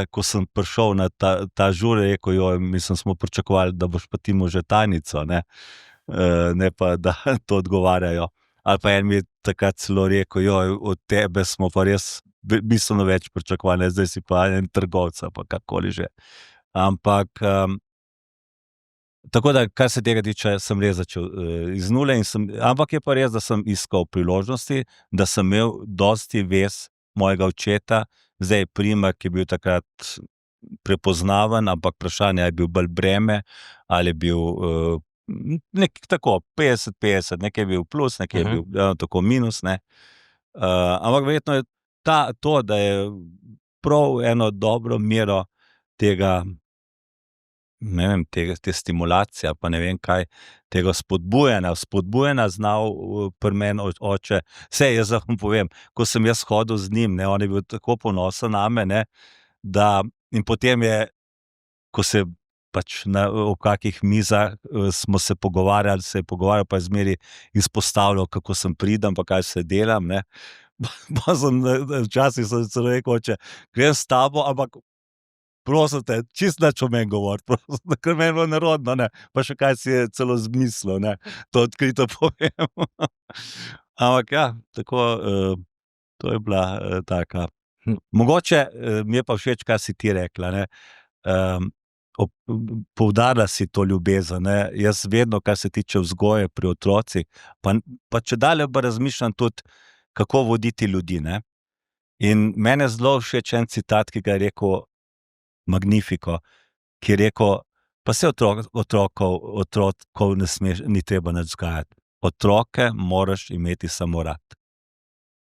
ko sem prišel na ta žur, rekel, mislim, smo pričakovali, da boš pa ti imel že tajnico, ne pa, da to odgovarjajo, ali pa en mi je takrat celo rekel, od tebe smo pa res bistveno več pričakovali, zdaj si pa en trgovca, pa kakoli že, ampak tako da, kar se tega tiče, sem res začel iz nule, ampak je pa res, da sem iskal priložnosti, da sem imel dosti vez mojega očeta, zdaj Prima, ki je bil takrat prepoznaven, ampak vprašanje je bil bolj breme, ali je bil tako 50-50, nekaj je bil plus, nekaj je bil tako minus, ne. Ampak verjetno je to, da je prav eno dobro mero tega, ne vem, te stimulacije, pa ne vem kaj, tega spodbujanja znal pri meni oče. Saj, jaz vam povem, ko sem jaz hodil z njim, ne, on je bil tako ponosen name, ne, da in potem je, ko se pač o kakih mizah smo se pogovarjali, pa je zmeri izpostavljal, kako sem pridem, pa kaj se delam, ne. Pa včasih sem celo rekel, oče, grem s tabo, ampak prosim te, čisto nič o meni govoriti, ker meni je bilo nerodno, ne, pa še kaj si je celo zmislil, ne, to odkrito povem. Ampak ja, tako, to je bila taka. Mogoče mi je pa všeč, kaj si ti rekla, ne, poudarila si to ljubezen, ne, jaz vedno, kar se tiče vzgoje pri otrocih, pa čedalje razmišljam tudi, kako voditi ljudi, ne. In mene zelo všeč en citat, ki ga je rekel Magnifico, ki je rekel, pa se otrokov ni treba nič vzgajati. Otroke moraš imeti samo rad.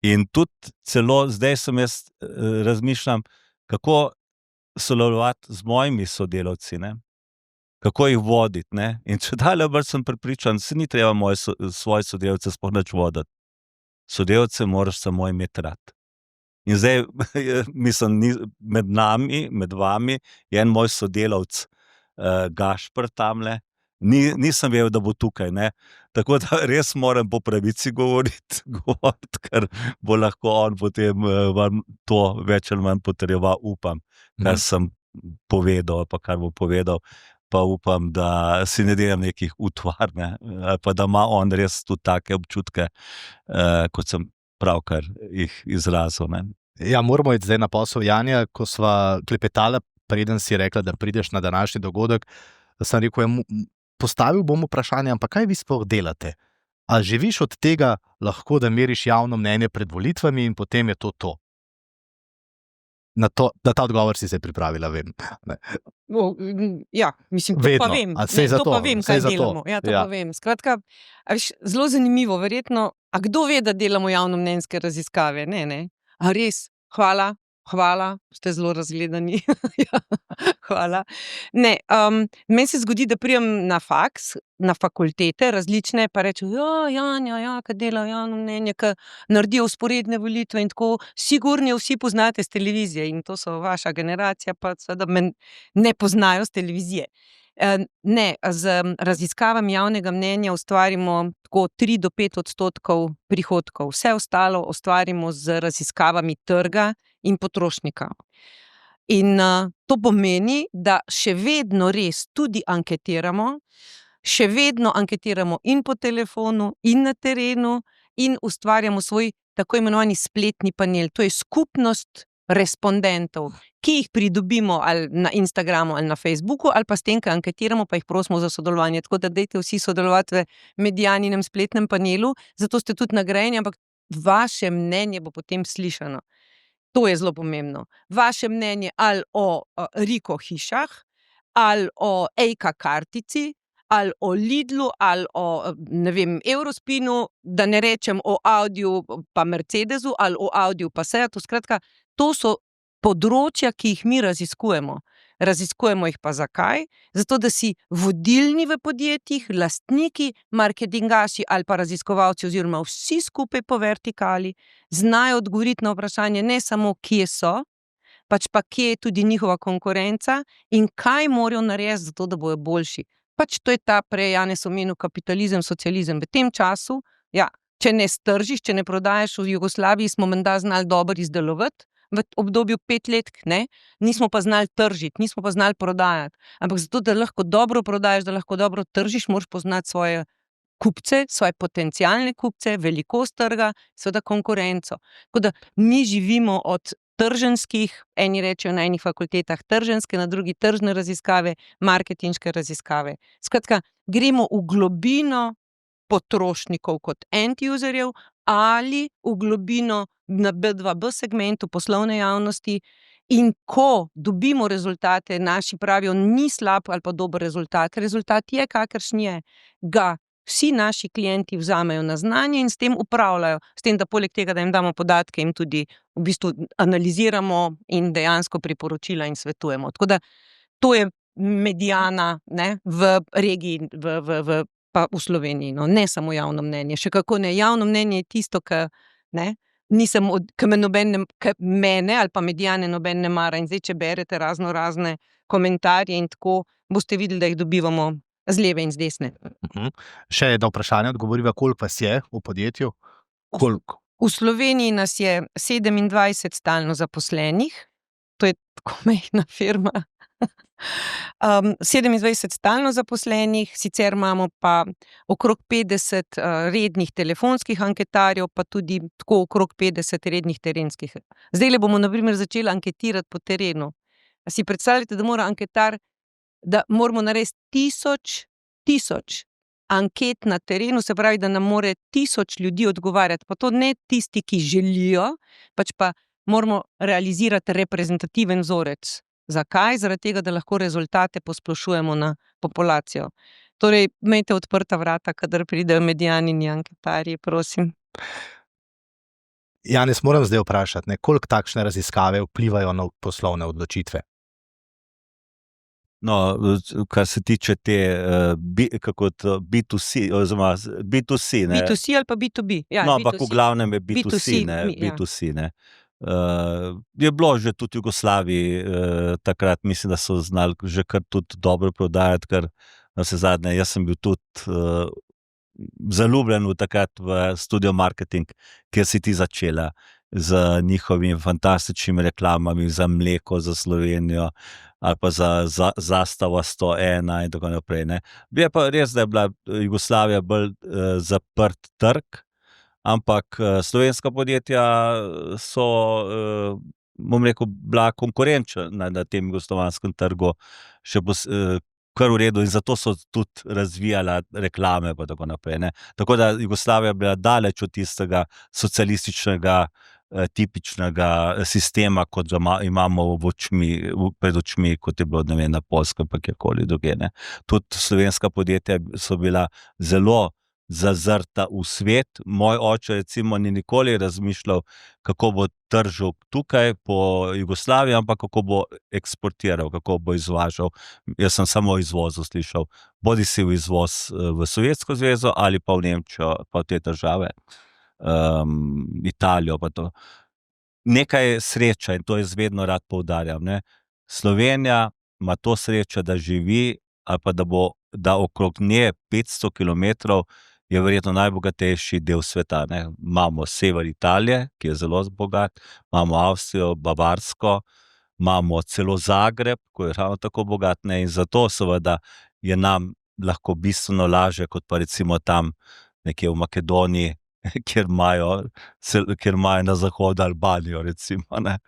In tudi celo zdaj jaz razmišljam, kako sodelovati z mojimi sodelavci, ne, kako jih voditi, ne, in čedalje bolj sem prepričan, se ni treba svoje sodelavce sploh nič voditi. Sodelavce moraš samo imeti rad. In zdaj, mislim, med nami, med vami, je en moj sodelavec, Gašper tamle, nisem vedel, da bo tukaj, ne, tako da res moram po pravici govoriti, ker bo lahko on potem vam to več ali manj potrjeval, upam, kar sem povedal, pa kar bo povedal, pa upam, da si ne delam nekih utvar, ne, ali pa da ima on res tudi take občutke, kot sem pravkar jih izrazil, ne. Ja, moramo iti zdaj na posel, Janja, ko sva klepetala, preden si rekla, da prideš na današnji dogodek, sem rekel, postavil bom vprašanje, ampak kaj vi sploh delate? A živiš od tega lahko, da meriš javno mnenje pred volitvami in potem je to to? Na ta odgovor si se pripravila, vem. Ne. Ja, mislim, to pa Vedno. vem. A saj Ne, to zato, pa vem, saj kaj zato. delamo. Ja, to Ja. pa vem. Skratka, a veš, zelo zanimivo, verjetno, a kdo ve, da delamo javnomnenjske raziskave? Ne. A res? Hvala, ste zelo razgledani. Ja, hvala. Ne, meni se zgodi, da pridem na faks, na fakultete različne, pa rečem, Janja, ke dela javno mnenje, ke naredijo vzporedne volitve in tako, sigurno vsi poznate s televizije in to so vaša generacija, pa seveda me ne poznajo s televizije. Ne, z raziskavami javnega mnenja ustvarimo tako 3-5% prihodkov. Vse ostalo ustvarimo z raziskavami trga in potrošnika. In to pomeni, da še vedno res tudi anketiramo, še vedno anketiramo in po telefonu in na terenu in ustvarjamo svoj tako imenovani spletni panel. To je skupnost respondentov, ki jih pridobimo ali na Instagramu ali na Facebooku ali pa s tem, ko anketiramo, pa jih prosimo za sodelovanje. Tako da dajte vsi sodelovati v Medianinem spletnem panelu, zato ste tudi nagrajeni, ampak vaše mnenje bo potem slišano. To je zelo pomembno. Vaše mnenje ali o Riko hišah, ali o Ejka kartici, ali o Lidlu, ali o, ne vem, Eurospinu, da ne rečem o Audiju pa Mercedesu, ali o Audiju pa Seatu. Skratka, to so področja, ki jih mi raziskujemo. Raziskujemo jih pa zakaj? Zato, da si vodilni v podjetjih, lastniki, marketingaši ali pa raziskovalci oziroma vsi skupaj po vertikali znajo odgovoriti na vprašanje ne samo, kje so, pač pa kje je tudi njihova konkurenca in kaj morajo narediti zato, da bojo boljši. Pač to je ta prej Janez omenil kapitalizem, socializem. V tem času, ja, če ne stržiš, če ne prodajaš, v Jugoslaviji smo menda znali dobro izdelovati, v obdobju 5 let, ne, nismo pa znali tržiti, nismo pa znali prodajati. Ampak zato, da lahko dobro prodajaš, da lahko dobro tržiš, moraš poznati svoje kupce, svoje potencialne kupce, velikost trga, seveda konkurenco. Tako da mi živimo od trženjskih, eni rečejo na enih fakultetah trženjske, na drugi tržne raziskave, marketinške raziskave. Skratka, gremo v globino potrošnikov kot end userjev ali v globino na B2B segmentu poslovne javnosti in ko dobimo rezultate, naši pravijo, ni slab ali pa dober rezultat, rezultat je, kakršen je, ga vsi naši klienti vzamejo na znanje in s tem upravljajo. S tem, da poleg tega, da jim damo podatke, jim tudi v bistvu analiziramo in dejansko priporočila in svetujemo. Tako da to je Mediana, ne, v regiji, pa v Sloveniji, no, ne samo javno mnenje. Še kako ne, javno mnenje je tisto, ke mene ali pa Mediane noben ne mara. In zdaj, če berete razne komentarje in tako, boste videli, da jih dobivamo z leve in z desne. Še eno vprašanje odgovoriva, koliko vas je v podjetju? Koliko? V Sloveniji nas je 27 stalno zaposlenih, to je tako majhna firma. 27 stalno zaposlenih, sicer imamo pa okrog 50 rednih telefonskih anketarjev, pa tudi tako okrog 50 rednih terenskih. Zdajle bomo na primer začeli anketirati po terenu. A si predstavljate, da mora anketar, da moramo narediti tisoč anket na terenu, se pravi, da nam more 1000 ljudi odgovarjati, pa to ne tisti, ki želijo, pač pa moramo realizirati reprezentativen vzorec. Zakaj? Zaradi tega, da lahko rezultate posplošujemo na populacijo. Torej, imejte odprta vrata, kadar pridejo Medianini anketarji, prosim. Janez, moram zdaj vprašati, koliko takšne raziskave vplivajo na poslovne odločitve? No, kar se tiče te B2C, oziroma B2C, ne. B2C ali pa B2B. Ja, No, ampak v B2C. glavnem je B2C, B2C, ne, ja. B2C, ne. Je bilo že tudi v Jugoslaviji, takrat mislim, da so znali že kar tudi dobro prodajati, ker navsezadnje, jaz sem bil tudi zaljubljen takrat v Studio Marketing, kjer si ti začela z njihovimi fantastičnimi reklamami za mleko, za Slovenijo, ali pa za Zastavo 101 in tako naprej, ne. Je pa res, da je bila Jugoslavija bolj zaprt trg, ampak slovenska podjetja so, bom rekel, bila konkurenčna na tem jugoslovanskem trgu, kar v redu in zato so tudi razvijala reklame pa tako naprej. Ne. Tako da Jugoslavija bila daleč od tistega socialističnega tipičnega sistema, kot ga imamo pred očmi, kot je bilo, ne vem, na Poljskem pa kjerkoli drugje. Ne. Tudi slovenska podjetja so bila zelo zazrta v svet. Moj oče recimo ni nikoli razmišljal, kako bo tržil tukaj po Jugoslaviji, ampak kako bo eksportiral, kako bo izvažal. Jaz sem samo o izvozu slišal. Bodisi v izvoz v Sovjetsko zvezo ali pa v Nemčijo, pa v te države. Italijo pa to. Nekaj sreča in to jaz vedno rad poudarjam. Ne. Slovenija ima to srečo, da živi ali pa da okrog nje 500 kilometrov je verjetno najbogatejši del sveta. Ne. Imamo sever Italije, ki je zelo bogat, imamo Avstrijo, Bavarsko, imamo celo Zagreb, ki je ravno tako bogat, ne. In zato seveda je nam lahko bistveno lažje, kot pa recimo tam nekje v Makedoniji, kjer imajo na zahodu Albanijo, recimo. Ne.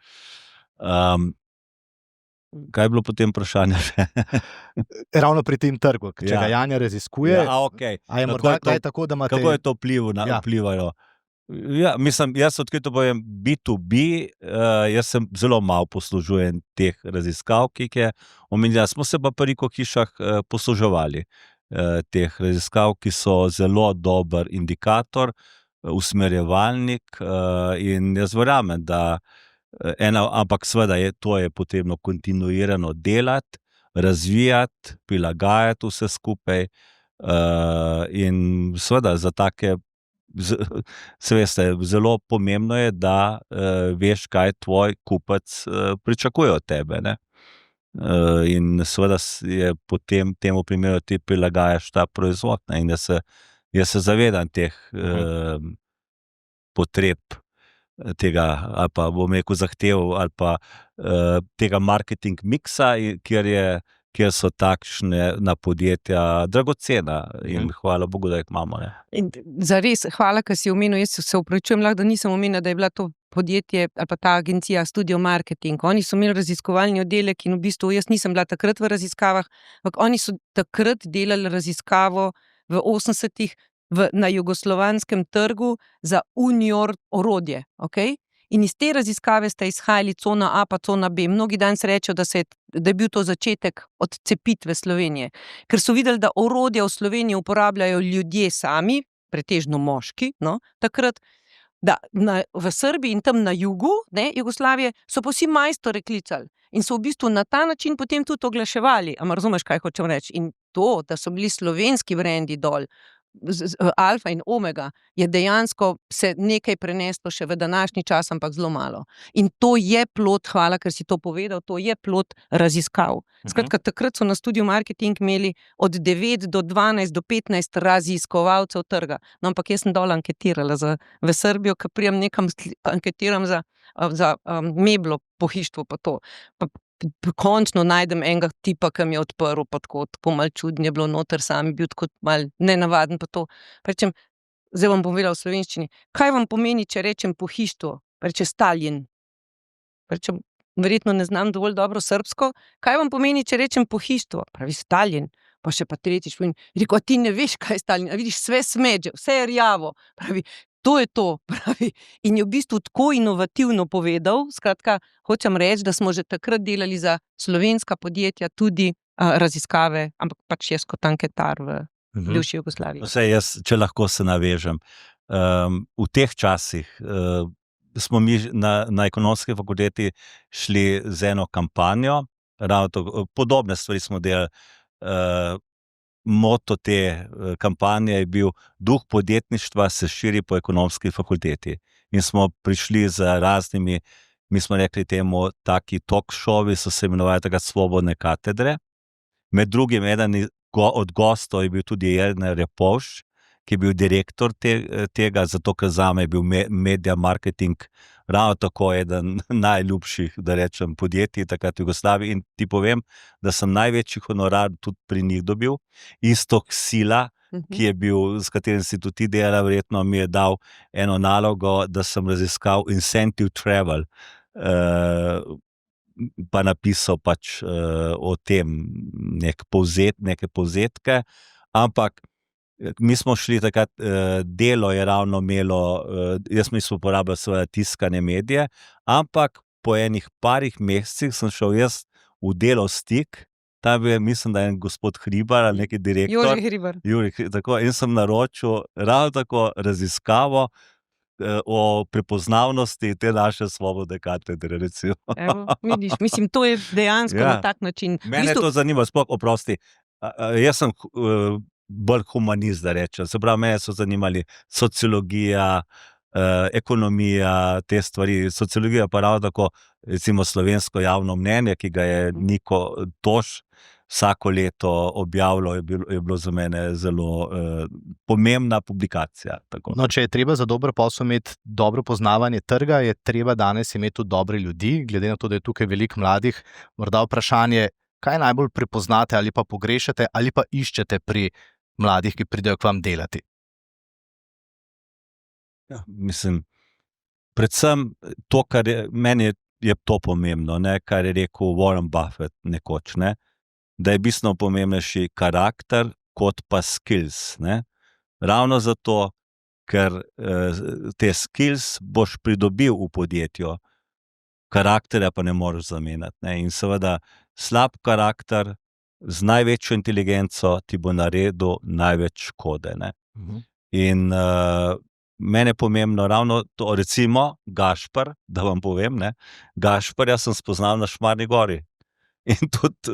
Kaj je bilo potem vprašanje? Ravno pri tem trgu, če ga Janja raziskuje, Okay. a je morda kdaj tako, da imate... Kako je to vplivalo? Ja, mislim, jaz odkrito povem B2B, jaz sem zelo malo poslužujem teh raziskav, ki jih je omenila. Smo se pa pri Riko hišah posluževali teh raziskav, ki so zelo dober indikator, usmerjevalnik in jaz verjamem, da ampak seveda to je potrebno kontinuirano delati, razvijati, prilagajati vse skupaj in seveda za take, se veste, zelo pomembno je, da veš, kaj tvoj kupec pričakuje od tebe, ne. In seveda je potem temu primeru ti prilagajaš ta proizvod, ne, in jaz se zavedam teh potreb tega, ali pa bom rekel zahtev, ali pa tega marketing miksa, kjer so takšne na podjetja dragocena in hvala Bogu, da jih imamo. Ne. In zares, hvala, ker si omenil, jaz se opravičujem, lahko da nisem omenila, da je bila to podjetje ali pa ta agencija Studio Marketing. Oni so imeli raziskovalni oddelek in v bistvu jaz nisem bila takrat v raziskavah, ampak oni so takrat delali raziskavo v 80-ih na jugoslovanskem trgu za Unior orodje. Okay? In iz te raziskave sta izhajali cona A pa cona B. Mnogi danes rečejo, da je bil to začetek odcepitve Slovenije, ker so videli, da orodja v Sloveniji uporabljajo ljudje sami, pretežno moški, no, takrat, da v Srbiji in tam na jugu, ne, Jugoslavije, so pa vsi majstore klicali in so v bistvu na ta način potem tudi oglaševali. A razumeš, kaj hočem reči? In to, da so bili slovenski brendi dol, Alfa in Omega, je dejansko se nekaj preneslo še v današnji čas, ampak zelo malo. In to je plod, hvala, ker si to povedal, to je plod raziskav. Skratka, takrat so na Studiu Marketing imeli od 9 do 12 do 15 raziskovalcev trga. No, ampak jaz sem dol anketirala v Srbijo, ker prijem nekam anketiram za meblo, pohištvo pa to. Pa končno najdem enega tipa, ki mi je odprl, pa tako malo čudno je bilo noter, sami bil tako malo nenavaden pa to. Rečem, zdaj vam bom vedela v slovenščini, kaj vam pomeni, če rečem pohištvo? Reče Stalin. Rečem, verjetno ne znam dovolj dobro srbsko. Kaj vam pomeni, če rečem pohištvo? Pravi Stalin. Pa še pa tretjič povem, rekel, ti ne veš, kaj je Stalin, a vidiš, sve smeđe, vse je rjavo. Pravi, to je to, pravi. In je v bistvu tako inovativno povedal, skratka, hočem reči, da smo že takrat delali za slovenska podjetja tudi raziskave, ampak pač jaz kot anketar v bivši Jugoslaviji. Jaz, če lahko se navežem, v teh časih smo mi na ekonomski fakulteti šli z eno kampanjo, podobne stvari smo delali. Moto te kampanje je bil duh podjetništva se širi po ekonomski fakulteti. In smo prišli z raznimi, mi smo rekli temu, taki talk showi, so se imenovali takrat svobodne katedre. Med drugim eden od gostov je bil tudi Jernej Repovž, ki je bil direktor tega, zato ker zame je bil media marketing ravno tako eden najljubših, da rečem, podjetij takrat v Jugoslaviji. In ti povem, da sem največji honorar tudi pri njih dobil. Iztok Sila, ki je bil, s katerim si tudi ti delala, verjetno mi je dal eno nalogo, da sem raziskal incentive travel. pa napisal pač o tem neke povzetke, ampak mi smo šli takrat, Delo je ravno imelo, jaz nisem uporabljal svoje tiskane medije, ampak po enih parih mesecih sem šel jaz v Delo stik, tam je, mislim, da je en gospod Hribar ali neki direktor. Jože Hribar. Tako, in sem naročil ravno tako raziskavo o prepoznavnosti te naše svobodne katedre, recimo. Evo, vidiš, mislim, to je dejansko Ja. na tak način. Mene to zanima, sploh oprosti. Jaz sem bolj humanist, da rečem. Se pravi, mene so zanimali sociologija, ekonomija, te stvari. Sociologija pa ravno tako, recimo slovensko javno mnenje, ki ga je Niko Toš vsako leto objavljal, je bilo za mene zelo pomembna publikacija. Tako. No, če je treba za dober posel imeti dobro poznavanje trga, je treba danes imeti tudi dobre ljudi, glede na to, da je tukaj veliko mladih. Morda vprašanje, kaj najbolj prepoznate ali pa pogrešate ali pa iščete pri mladih, ki pridejo k vam delati? Ja, mislim, predvsem to, kar je, meni je to pomembno, ne, kar je rekel Warren Buffett nekoč, ne, da je bistveno pomembnejši karakter kot pa skills. Ne. Ravno zato, ker te skills boš pridobil v podjetju, karakterja pa ne moreš zamenjati. Ne. In seveda slab karakter z največjo inteligenco ti bo naredil največ škode. Ne. In mene je pomembno ravno to, recimo Gašper, da vam povem, ne, Gašperja sem spoznal na Šmarni gori. In tudi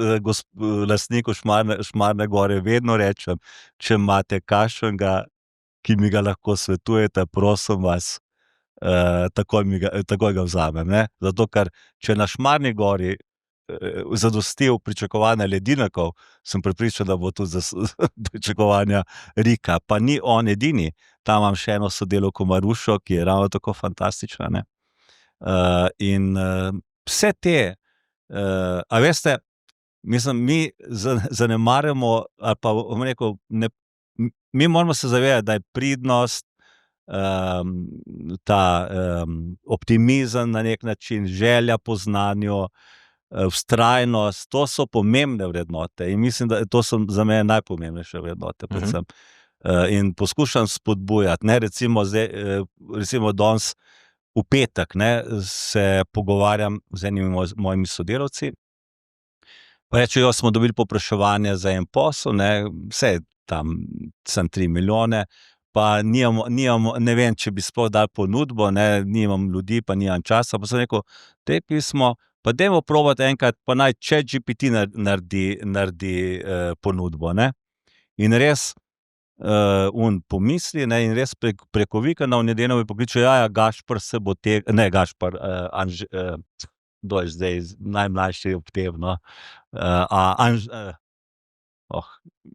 lastniku Šmarne gore vedno rečem, če imate kakšnega, ki mi ga lahko svetujete, prosim vas, takoj ga vzamem. Ne? Zato, ker če na Šmarni gori zadostil pričakovanja ledinakov, sem prepričan, da bo tudi pričakovanja Rika. Pa ni on edini. Tam imam še eno sodelavko Marušo, ki je ravno tako fantastična. Ne? In vse te, a veste, mislim, mi zanemarjamo, ali pa bom rekel, mi moramo se zavedati, da je pridnost, ta optimizem na nek način, želja po znanju, vztrajnost, to so pomembne vrednote in mislim, da to so za mene najpomembnejše vrednote predvsem. In poskušam spodbujati, ne, recimo danes v petek, ne, se pogovarjam z enimi mojimi sodelavci, pa rečejo, smo dobili povpraševanje za en posel, ne, vse tam sem 3 milijone, pa nimamo, ne vem, če bi sploh dali ponudbo, ne, nimam ljudi, pa nimam časa, pa sem rekel, te pismo, pa dajmo probati enkrat, pa naj ChatGPT naredi ponudbo, ne. In res, pomisli, ne, in res preko vikenda v nedeljo mi pokliče, Gašper se bo ne Gašper, kdo je zdaj najmlajši ob tem, no,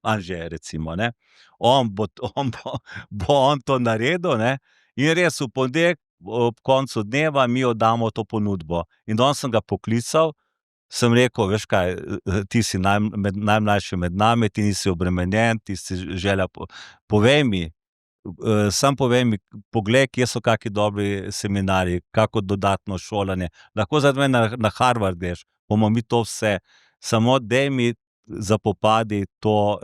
Anže, recimo, ne, on bo to naredil, ne, in res v ponedeljek ob koncu dneva mi oddamo to ponudbo. In danes sem ga poklical, sem rekel, veš kaj, ti si najmlajši med nami, ti nisi obremenjen, ti si želja, povej mi, poglej, kje so kakšni dobri seminarji, kako dodatno šolanje, lahko zdaj na Harvard greš, bomo mi to vse, samo daj mi zapopadi to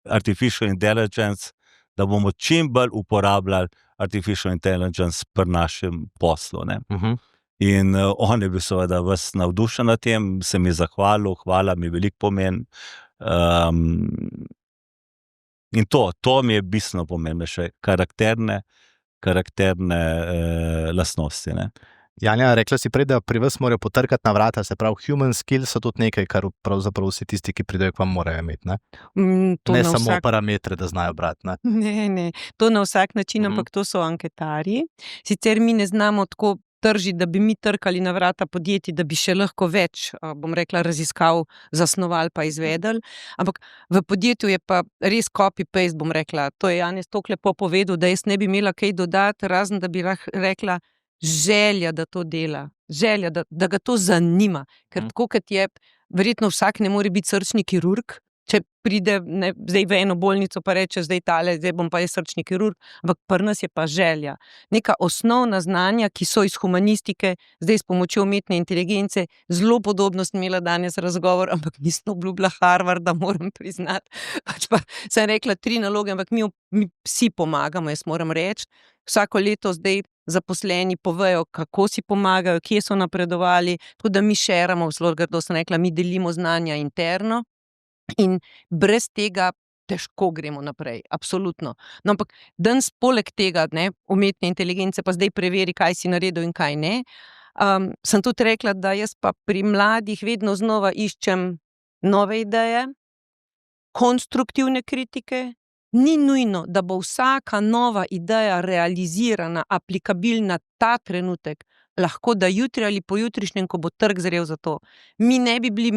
artificial intelligence, da bomo čim bolj uporabljali artificial intelligence pri našem poslu, ne. In on je bil seveda ves navdušen nad tem, se mi zahvalil, hvala mi veliko pomeni. In to mi je bistveno pomembnejše, karakterne lastnosti, ne. Janja, rekla si prej, da pri vas morajo potrkati na vrata, se pravi, human skills so tudi nekaj, kar pravzaprav vsi tisti, ki pridejo k vam, morajo imeti, ne? Ne samo parametre, da znajo brati, ne? Ne, to na vsak način, ampak to so anketarji. Sicer mi ne znamo tako tržiti, da bi mi trkali na vrata podjetij, da bi še lahko več, bom rekla, raziskav zasnovali pa izvedeli, ampak v podjetju je pa res copy-paste, bom rekla, to je Janez tako lepo povedal, da jaz ne bi imela kaj dodati, razen da bi rekla, želja, da to dela, želja, da ga to zanima, ker tako kot je, verjetno vsak ne more biti srčni kirurg, če pride zdaj v eno bolnico pa reče, zdaj bom pa jaz srčni kirurg, ampak pri nas je pa želja. Neka osnovna znanja, ki so iz humanistike, zdaj s pomočjo umetne inteligence, zelo podobno sem imela danes razgovor, ampak nisem obljubila Harvarda, moram priznati. Pač pa sem rekla 3 naloge, ampak mi vsi pomagamo, jaz moram reči. Vsako leto zdaj zaposleni povejo, kako si pomagajo, kje so napredovali, tako da mi šeramo, zelo grdo sem rekla, mi delimo znanja interno in brez tega težko gremo naprej, absolutno. No, ampak danes poleg tega, umetne inteligence pa zdaj preveri, kaj si naredil in kaj ne, sem tudi rekla, da jaz pa pri mladih vedno znova iščem nove ideje, konstruktivne kritike. Ni nujno, da bo vsaka nova ideja realizirana, aplikabilna ta trenutek, lahko da jutri ali pojutrišnjem, ko bo trg zrel za to. Mi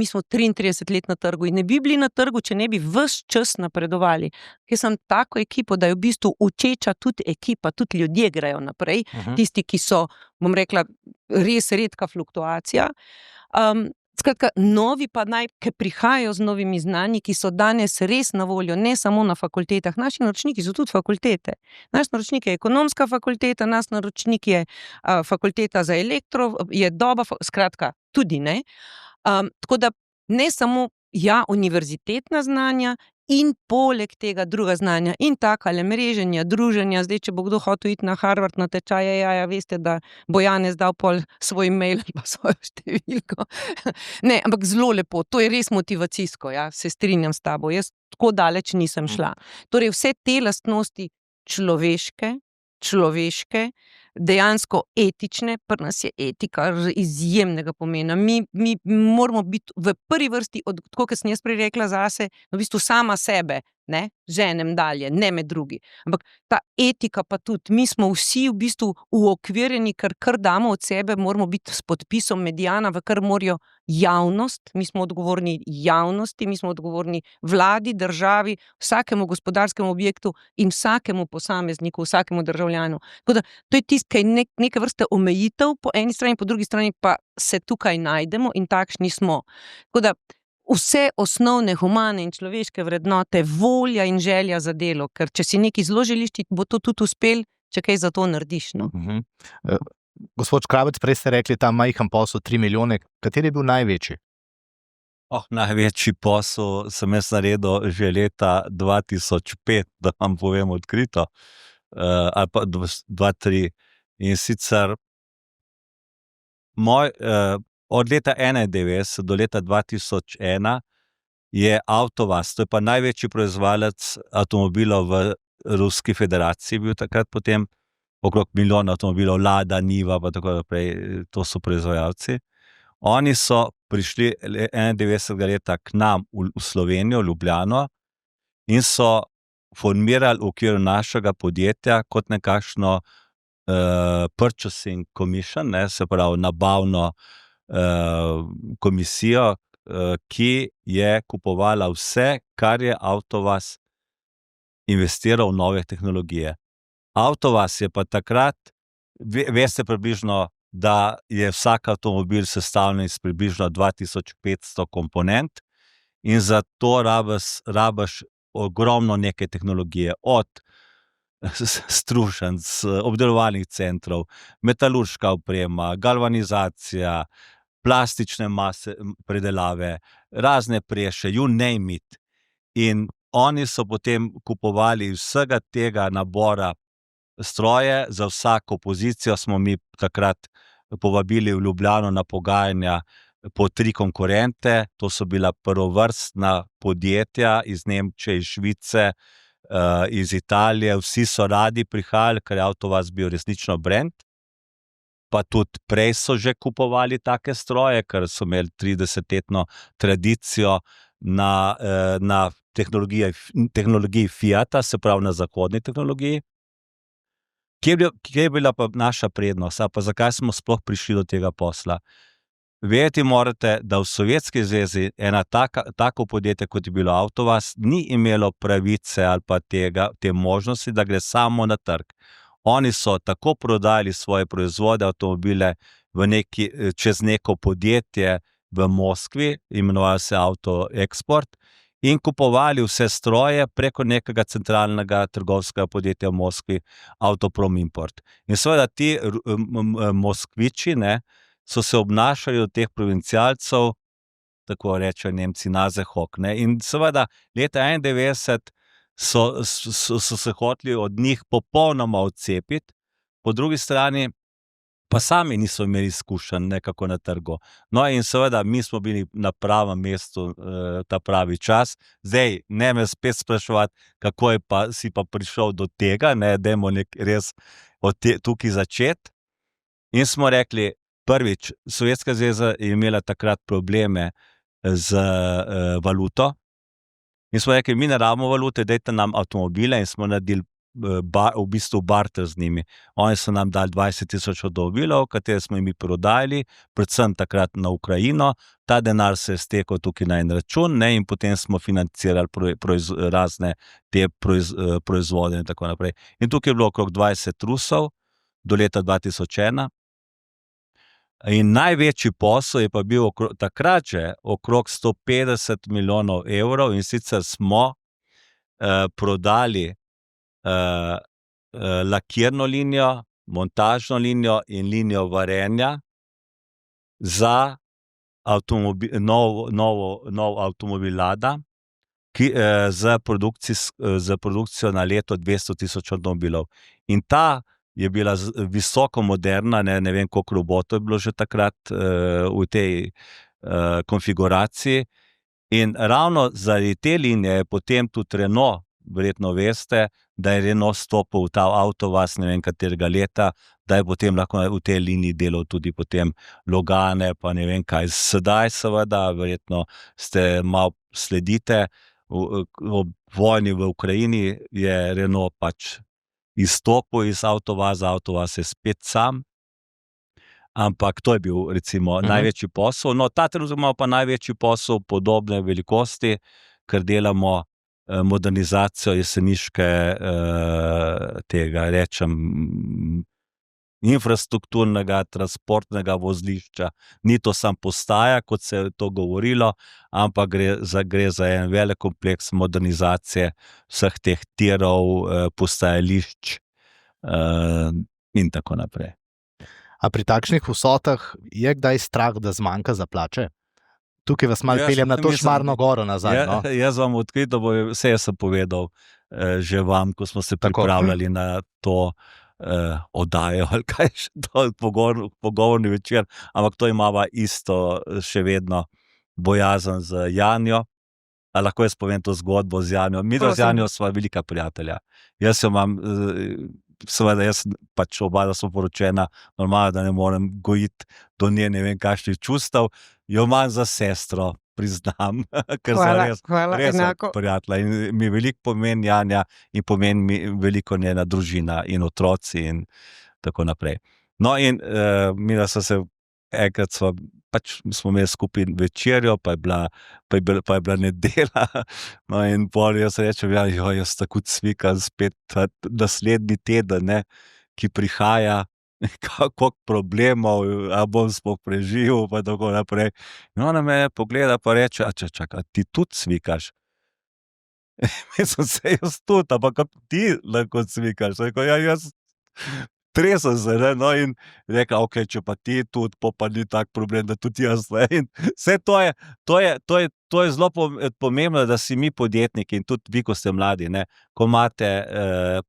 smo 33 let na trgu in ne bi bili na trgu, če ne bi ves čas napredovali. Jaz sem tako ekipo, da je v bistvu učeča tudi ekipa, tudi ljudje grejo naprej, tisti, ki so, bom rekla, res redka fluktuacija. Skratka, novi pa ki prihajajo z novimi znanji, ki so danes res na voljo, ne samo na fakultetah. Naši naročniki so tudi fakultete. Naš naročnik je ekonomska fakulteta, naš naročnik je fakulteta za elektro, je doba, skratka, tudi ne. Tako da ne samo univerzitetna znanja in poleg tega druga znanja in takale mreženja, druženja. Zdaj, če bo kdo hotel iti na Harvard na tečaj, veste, da bo Janez dal pol svoj mail ali pa svojo številko. Ne, ampak zelo lepo, to je res motivacijsko, se strinjam s tabo, jaz tako daleč nisem šla. Torej, vse te lastnosti človeške, dejansko etične, pri nas je etika izjemnega pomena. Mi moramo biti v prvi vrsti, tako kot sem jaz prej rekla zase, v bistvu sama sebe, ženem dalje, ne med drugi. Ampak ta etika pa tudi, mi smo vsi v bistvu uokvirjeni, kar damo od sebe, moramo biti s podpisom Mediana, v kar morajo javnost, mi smo odgovorni javnosti, mi smo odgovorni vladi, državi, vsakemu gospodarskemu objektu in vsakemu posamezniku, vsakemu državljanu. Tako da to je tisto, kaj je neke vrste omejitev po eni strani, po drugi strani pa se tukaj najdemo in takšni smo. Tako da vse osnovne humane in človeške vrednote, volja in želja za delo, ker če si nekaj zelo želiš, bo to tudi uspel, če kaj za to narediš. Gospod Škrabec, prej ste rekli, ta majhen posel 3 milijone, kateri je bil največji? Največji posel sem jaz naredil že leta 2005, da vam povem odkrito, ali pa 2003. In sicer od leta 1991 do leta 2001 je Avtovaz, to je pa največji proizvajalec avtomobilov v Ruski federaciji, bil takrat potem okrog 1 milijon avtomobilov, Lada, Niva, pa tako naprej, to so proizvajalci. Oni so prišli 91. leta k nam v Slovenijo, Ljubljano, in so formirali v okviru našega podjetja kot nekakšno purchasing commission, se pravi nabavno komisijo, ki je kupovala vse, kar je Avtovaz investiral v nove tehnologije. Avtovaz je pa takrat, veste približno, da je vsak avtomobil sestavljen iz približno 2500 komponent in zato rabiš ogromno neke tehnologije, od strušenc, obdelovalnih centrov, metalurška oprema, galvanizacija, plastične mase predelave, razne preše, you name it. In oni so potem kupovali vsega tega nabora stroje, za vsako pozicijo smo mi takrat povabili v Ljubljano na pogajanja po 3 konkurente, to so bila prvovrstna podjetja iz Nemčije, iz Švice, iz Italije, vsi so radi prihajali, ker je Avtovaz bil resnično brand, pa tudi prej so že kupovali take stroje, ker so imeli 30-letno tradicijo na tehnologiji Fiata, se pravi na zahodni tehnologiji. Kje je bila pa naša prednost, pa zakaj smo sploh prišli do tega posla? Vedeti morate, da v Sovjetski zvezi tako podjetje, kot je bilo Avtovaz, ni imelo pravice ali pa te možnosti, da gre samo na trg. Oni so tako prodajali svoje proizvode, avtomobile čez neko podjetje v Moskvi, imenovalo se Auto Export, in kupovali vse stroje preko nekega centralnega trgovskega podjetja v Moskvi, Autoprom Import. In seveda ti Moskviči, ne, so se obnašali od teh provincialcev, tako rečejo Nemci, nazehok, ne. In seveda leta 91 so se hoteli od njih popolnoma odcepiti, po drugi strani pa sami niso imeli izkušenj nekako na trgu. No, in seveda mi smo bili na pravem mestu ta pravi čas. Zdaj, ne me spet spraševati, kako je pa, si pa prišel do tega, ne, dajmo res tukaj začeti. In smo rekli, prvič, Sovjetska zveza je imela takrat probleme z valuto. In smo rekli, mi ne rabimo valute, dajte nam avtomobile, in smo naredili v bistvu barter z njimi. Oni so nam dali 20,000 avtomobilov, katere smo jim prodajali, predvsem takrat na Ukrajino. Ta denar se je stekel tukaj na en račun, ne, in potem smo financirali razne te proizvode in tako naprej. In tukaj je bilo okrog 20 Rusov do leta 2001. In največji posel je pa bil takrat že okrog 150 milijonov evrov, in sicer smo prodali lakirno linijo, montažno linijo in linijo varenja za nov avtomobil Lada, z produkcijo na leto 200,000 avtomobilov. In ta je bila visoko moderna, ne vem, koliko robotov je bilo že takrat v tej konfiguraciji. In ravno zaradi te linije je potem tudi Renault, verjetno veste, da je Renault stopil v ta avtovaz ne vem katerega leta, da je potem lahko v tej liniji delal tudi potem Logane, pa ne vem kaj. Sedaj seveda, verjetno ste malo sledite, ob vojni v Ukrajini je Renault pač izstopil iz avtovaza, avtovaz je spet sam. Ampak to je bil recimo največji posel. No, ta trenutek imamo pa največji posel podobne velikosti, ker delamo modernizacijo jeseniške tega, rečem, infrastrukturnega, transportnega vozlišča. Ni to samo postaja, kot se je to govorilo, ampak gre za en velik kompleks modernizacije vseh teh tirov, postajališč in tako naprej. A pri takšnih vsotah je kdaj strah, da zmanjka za plače? Tukaj vas malo peljem na to Šmarno goro nazaj. No? Jaz vam odkrito, vse sem povedal že vam, ko smo se pripravljali na to oddajo, ali kaj še to, pogovorni večer, ampak to imava isto še vedno bojazen z Janjo. A lahko jaz povem to zgodbo z Janjo? Mi z Janjo sva velika prijatelja. Jaz jo imam, seveda jaz pač oba smo poročena, normalno, da ne morem gojiti do nje ne vem kakšnih čustev, jo imam za sestro, priznam, ker sem res prijatelja in mi veliko pomeni Janja in pomeni mi veliko njena družina in otroci in tako naprej. No in mi da se enkrat smo imeli skupaj večerjo, pa je bila nedelja, no in pol jaz rečem, jaz tako cvikam spet naslednji teden, ne, ki prihaja, koliko problemov, a bom sploh preživel, pa tako naprej. In ona me pogleda pa reče, čakaj, ti tudi cvikaš? Mislim se, jaz tudi, ampak kako ti lahko cvikaš? Jaz tresem se, ne, no, in rekla, ok, če pa ti tudi, pa ni tak problem, da tudi jaz, ne, in vse to je zelo pomembno, da si mi podjetniki in tudi vi, ko ste mladi, ne, ko imate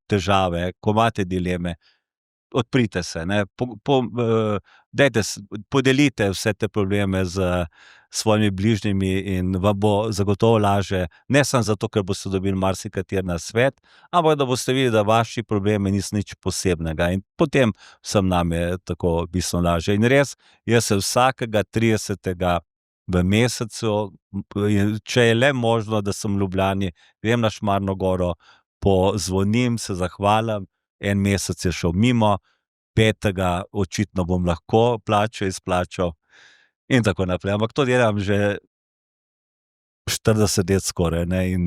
težave, ko imate dileme, odprite se, ne, podelite vse te probleme z svojimi bližnjimi in vam bo zagotovo lažje, ne samo zato, ker boste dobili marsikateri nasvet, ampak da boste videli, da vaši problemi niso nič posebnega in potem vsem nam je tako bistveno lažje. In res, jaz se vsakega 30. v mesecu, če je le možno, da sem v Ljubljani, grem na Šmarno goro, pozvonim, se zahvalim, en mesec je šel mimo, 5. očitno bom lahko plačo izplačal in tako naprej. Ampak to delam že 40 let skoraj, ne, in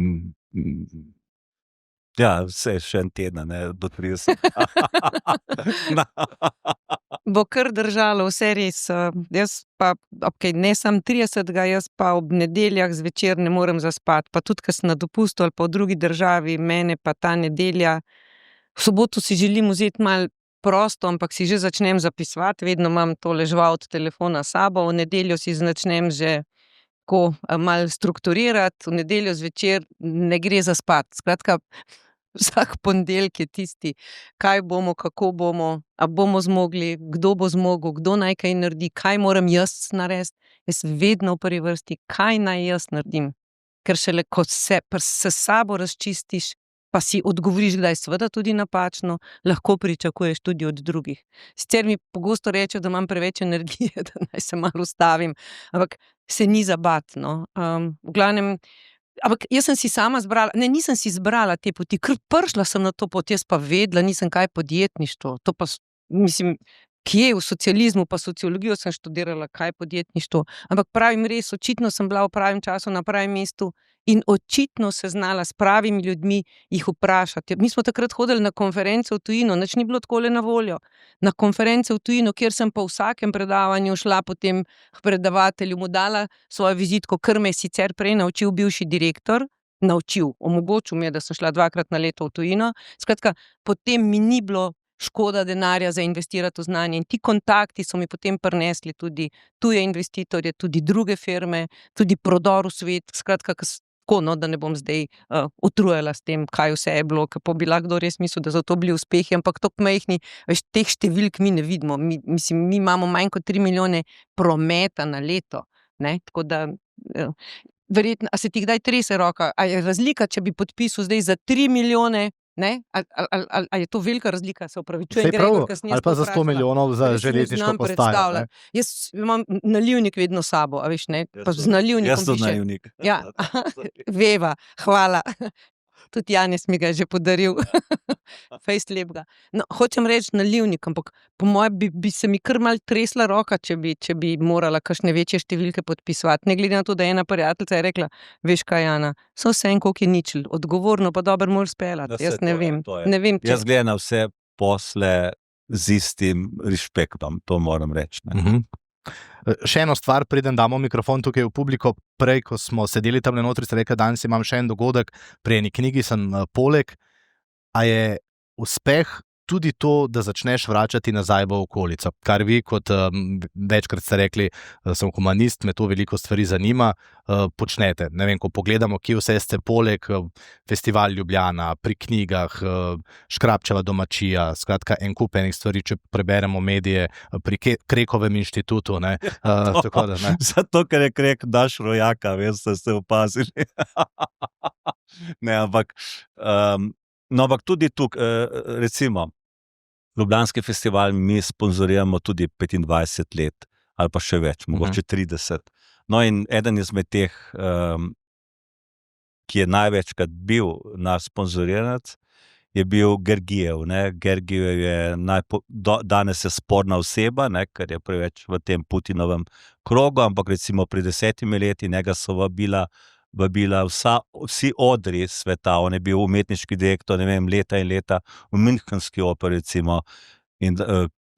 ja, vse še en teden, ne, do 30. bo kar držalo, vse res. Jaz pa, ne sam 30, jaz pa ob nedeljah zvečer ne morem zaspati. Pa tudi, ko sem na dopustu ali pa v drugi državi, mene pa ta nedelja. V soboto si želim vzeti malo prosto, ampak si že začnem zapisovati, vedno imam tole žval od telefona s sabo, v nedeljo si začnem že tako malo strukturirati, v nedeljo zvečer ne gre zaspati. Skratka, vsak ponedeljek je tisti, kaj bomo, kako bomo, a bomo zmogli, kdo bo zmogel, kdo naj kaj naredi, kaj moram jaz narediti. Jaz vedno v prvi vrsti, kaj naj jaz naredim. Ker šele, ko se s sabo razčistiš, pa si odgovoriš, kdaj seveda tudi napačno, lahko pričakuješ tudi od drugih. Sicer mi pogosto rečejo, da imam preveč energije, da naj se malo ustavim, ampak se ni za bati, no. V glavnem, ampak jaz sem si sama zbrala, nisem si izbrala te poti, ker prišla sem na to pot, jaz pa vedela nisem, kaj je podjetništvo. To pa, mislim, kje v socializmu pa sociologijo sem študirala, kaj je podjetništvo. Ampak pravim res, očitno sem bila v pravem času na pravem mestu in očitno se znala s pravimi ljudmi jih vprašati. Mi smo takrat hodili na konference v tujino, nič ni bilo takole na voljo. Na konference v tujino, kjer sem po vsakem predavanju šla potem k predavatelju, mu dala svojo vizitko, kar me je sicer prej naučil bivši direktor, omogočil mi je, da sem šla 2-krat na leto v tujino. Skratka, potem mi ni bilo škoda denarja za investirati v znanje in ti kontakti so mi potem prinesli tudi tuje investitorje, tudi druge firme, tudi prodor v svet. Skratka, da ne bom zdaj utrujala s tem, kaj vse je bilo, ker pa bi lahko res mislil, da so to bili uspehi, ampak tako majhni, veš, teh številk mi ne vidimo. Mi imamo manj kot 3 milijone prometa na leto, ne, tako da verjetno, a se ti kdaj trese roka, a je razlika, če bi podpisal zdaj za 3 milijone, ne, ali je to velika razlika, se opravičujem, Gregor, ker sem jaz ali pa za 100 milijonov za železniško postajo. Jaz imam nalivnik vedno s sabo, a veš, ne, pa z nalivnikom Jaz sem nalivnik. Ja, veva, hvala. Tudi Janez mi ga je že podaril. Fejst lepega. No, hočem reči nalivnik, ampak po mojem bi se mi kar malo tresla roka, če bi morala kakšne večje številke podpisovati. Ne glede na to, da ena prijateljica je rekla, veš kaj, Jana, so vse en koliko je ničel, odgovorno pa dobro moraš speljati. Jaz ne vem. Jaz gledam na vse posle z istim respektom, to moram reči. Še eno stvar, preden damo mikrofon tukaj v publiko. Prej, ko smo sedeli tam notri, ste rekli, danes imam še en dogodek, pri eni knjigi sem poleg. A je uspeh tudi to, da začneš vračati nazaj v okolico? Kar vi, kot večkrat ste rekli, sem humanist, me to veliko stvari zanima, počnete. Ne vem, ko pogledamo, kje vse ste poleg, Festival Ljubljana, pri knjigah, Škrabčeva domačija, skratka en kup enih stvari, če preberemo medije, pri Krekovem inštitutu. Ne, tako da, ne. Zato, ker je Krek daš rojaka, veste, ste opazili. Ne, ampak tudi tukaj, recimo, Ljubljanski festival mi sponzoriramo tudi 25 let, ali pa še več, mogoče 30. No in eden izmed teh, ki je največkrat bil naš sponzoriranec, je bil Gergijev. Gergijev je danes je sporna oseba, ne, ker je preveč v tem Putinovem krogu, ampak recimo pri 10 leti njega so vabila vsi odri sveta. On je bil umetniški direktor, ne vem, leta in leta v Münchenski operi, recimo, in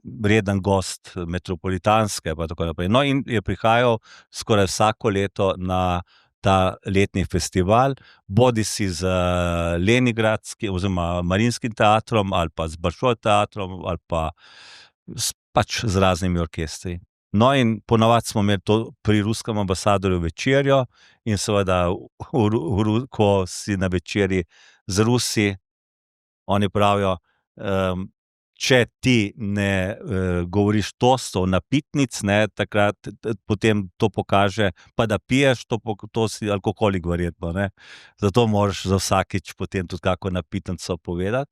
vreden gost Metropolitanske, pa tako naprej. No, in je prihajal skoraj vsako leto na ta letni festival, bodisi z Leningradskim oziroma Mariinskim teatrom, ali pa z Bolšoj teatrom, ali pa pač z raznimi orkestri. No, in ponavadi smo imeli to pri ruskem ambasadorju večerjo in seveda, ko si na večerji z Rusi, oni pravijo, če ti ne govoriš tostov, napitnic, ne, takrat potem to pokaže, pa da piješ, to si alkoholik verjetno, ne. Zato moraš za vsakič potem tudi kako napitnico povedati.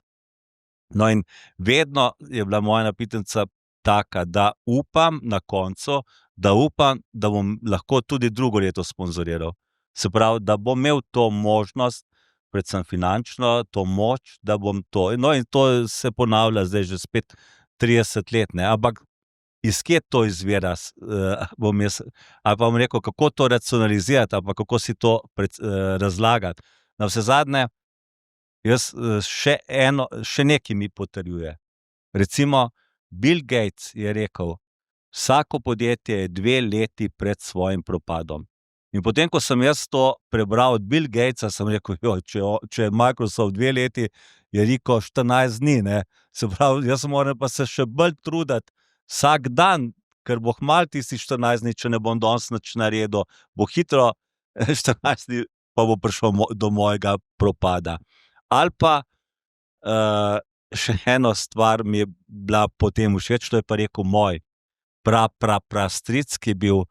No, in vedno je bila moja napitnica taka, da upam na koncu, da bom lahko tudi drugo leto sponzoriral. Se pravi, da bom imel to možnost, predvsem finančno, to moč, da bom to. No, in to se ponavlja zdaj že spet 30 let, ne, ampak iz kje to izvira, ali pa bom rekel, kako to racionalizirati, ali pa kako si to razlagati. Na vse zadnje, jaz še nekaj mi potrjuje. Recimo, Bill Gates je rekel, vsako podjetje je 2 leti pred svojim propadom. In potem, ko sem jaz to prebral od Bill Gatesa, sem rekel, če je Microsoft 2 leti, je Riko 14 dni, ne. Se pravi, jaz moram pa se še bolj truditi vsak dan, ker bo kmalu tisti 14 dni, če ne bom danes nič naredil, bo hitro 14 dni, pa bo prišel do mojega propada. Ali pa še eno stvar mi je bila potem všeč, to je pa rekel moj prastric, ki je bil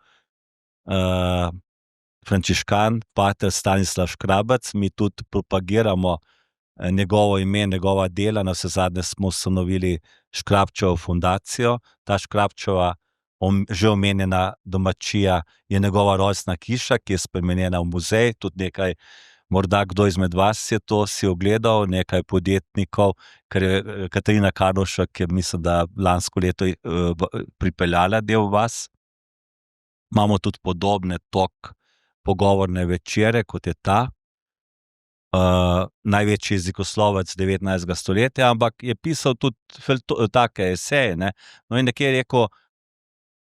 frančiškan, pater Stanislav Škrabec, mi tudi propagiramo njegovo ime, njegova dela, navsezadnje smo ustanovili Škrabčevo fundacijo. Ta Škrabčeva, že omenjena domačija, je njegova rojstna hiša, ki je spremenjena v muzej, tudi nekaj, morda kdo izmed vas je to si ogledal, nekaj podjetnikov, ker je Katarina Karlovšek, je mislim, da lansko leto pripeljala del vas. Imamo tudi podobne pogovorne večere, kot je ta. Največji jezikoslovec 19. stoletja, ampak je pisal tudi take eseje, ne. No in nekje je rekel,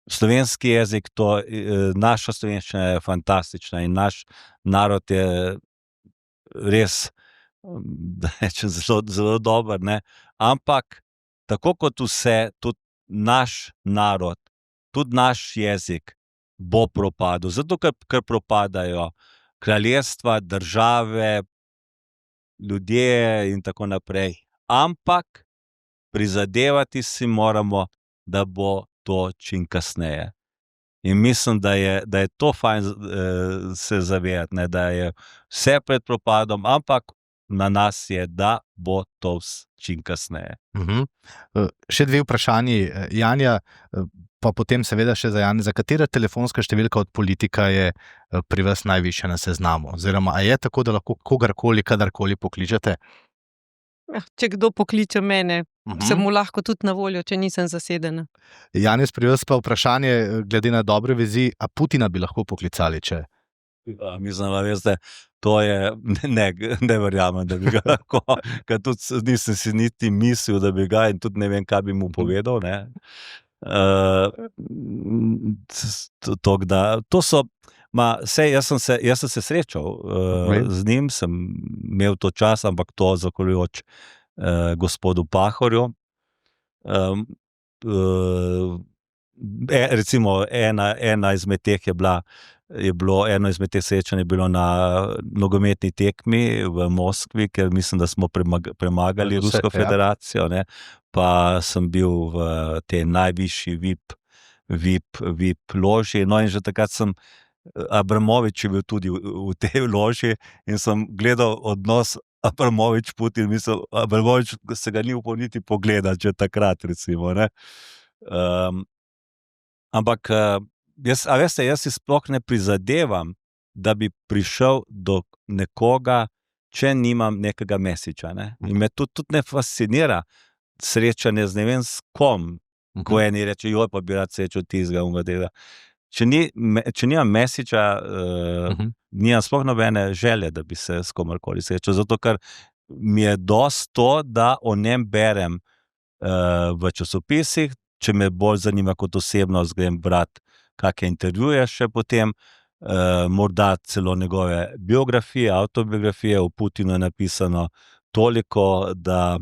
slovenski jezik, naša slovenščina je fantastična in naš narod je res, da rečem, zelo dober, ne. Ampak tako kot vse, tudi naš narod, tudi naš jezik bo propadel, zato ker propadajo kraljestva, države, ljudje in tako naprej. Ampak prizadevati si moramo, da bo to čim kasneje. In mislim, da je to fajn se zavedati, ne, da je vse pred propadom, ampak na nas je, da bo to čim kasneje. Še 2 vprašanji, Janja, pa potem seveda še za Janeza. Katera telefonska številka od politika je pri vas najvišja na seznamu? Oziroma, a je tako, da lahko kogarkoli, kadarkoli pokličete? Če kdo pokliče mene, sem mu lahko tudi na voljo, če nisem zasedena. Janez, pri vas pa vprašanje, glede na dobre vezi, a Putina bi lahko poklicali, če? Mislim, da veste, to je, ne verjamem, da bi ga lahko, ker tudi nisem si niti mislil, da bi ga, in tudi ne vem, kaj bi mu povedal, ne. To so, jaz sem se srečal z njim, sem imel to čas, ampak to zahvaljujoč gospodu Pahorju. Recimo ena izmed teh eno izmed teh srečanj je bilo na nogometni tekmi v Moskvi, ker mislim, da smo premagali Rusko federacijo, ne. Pa sem bil v tej najvišji VIP loži, no in že takrat Abramovič je bil tudi v tej loži in sem gledal odnos Abramovič-Putin, mislim, Abramovič se ga ni upal niti pogledati že takrat, recimo, ne. Ampak jaz si sploh ne prizadevam, da bi prišel do nekoga, če nimam nekega mesiča, ne. In me tudi ne fascinira srečanje z ne vem s kom, ko eni reče, pa bi rad srečal tistega, onega. Če nimam mesiča, nimam sploh nobene želje, da bi se s komerkoli srečal, zato ker mi je dosti to, da o njem berem v časopisih, če me bolj zanima kot osebno, grem brati kakšne intervjuje še potem, morda celo njegove biografije, avtobiografije. O Putinu je napisano toliko, da